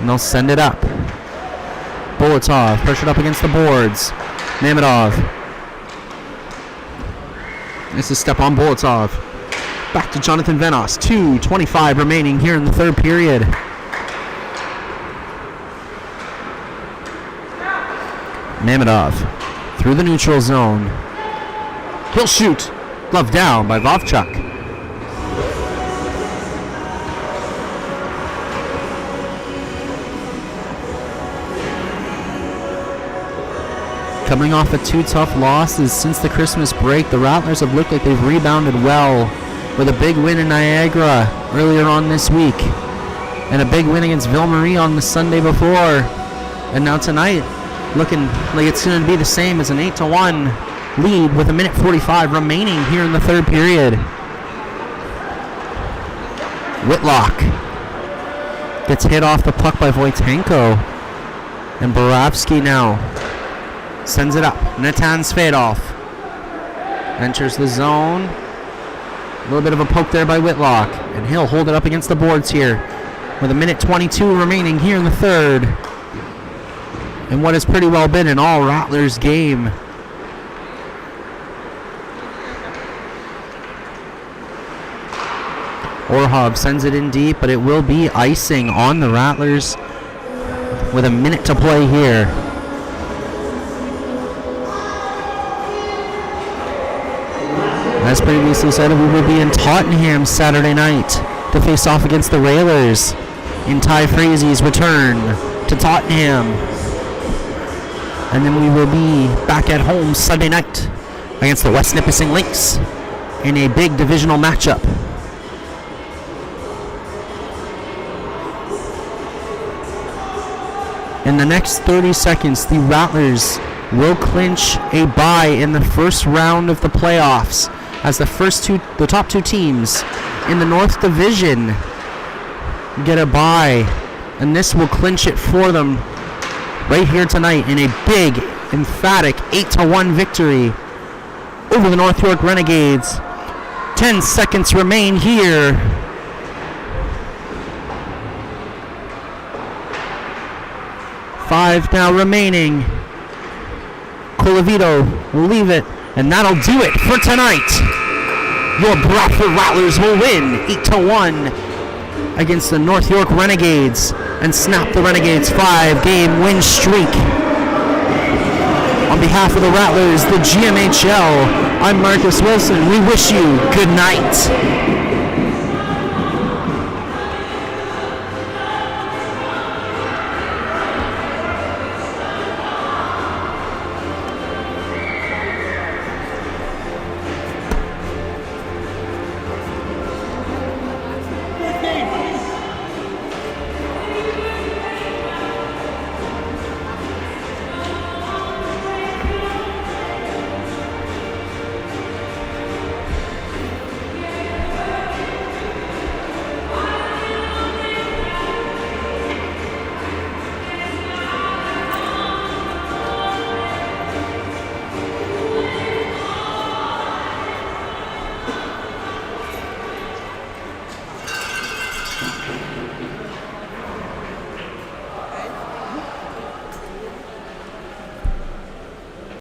And they'll send it up. Bolotov pressured up against the boards. Mamedov. This is step on Bolotov. Back to Jonathan Venos. 2:25 remaining here in the third period. Mamedov through the neutral zone. He'll shoot. Glove down by Vovchuk. Coming off of 2 tough losses since the Christmas break, the Rattlers have looked like they've rebounded well with a big win in Niagara earlier on this week and a big win against Ville Marie on the Sunday before. And now tonight, looking like it's going to be the same as an 8-1 lead with 1:45 remaining here in the third period. Whitlock gets hit off the puck by Wojtenko. And Borovsky now sends it up. Natan Svedov enters the zone. A little bit of a poke there by Whitlock. And he'll hold it up against the boards here with 1:22 remaining here in the third. And what has pretty well been an all Rattlers game. Orhov sends it in deep, but it will be icing on the Rattlers with 1 minute to play here. As previously said, we will be in Tottenham Saturday night to face off against the Railers in Ty Frazie's return to Tottenham. And then we will be back at home Sunday night against the West Nipissing Lynx in a big divisional matchup. In the next 30 seconds, the Rattlers will clinch a bye in the first round of the playoffs as the top 2 teams in the North Division get a bye, and this will clinch it for them right here tonight in a big, emphatic 8-1 victory over the North York Renegades. 10 seconds remain here. Five now remaining. Colavito will leave it, and that'll do it for tonight. Your Bradford Rattlers will win 8-1 against the North York Renegades and snap the Renegades' 5-game win streak. On behalf of the Rattlers, the GMHL, I'm Marcus Wilson. We wish you good night.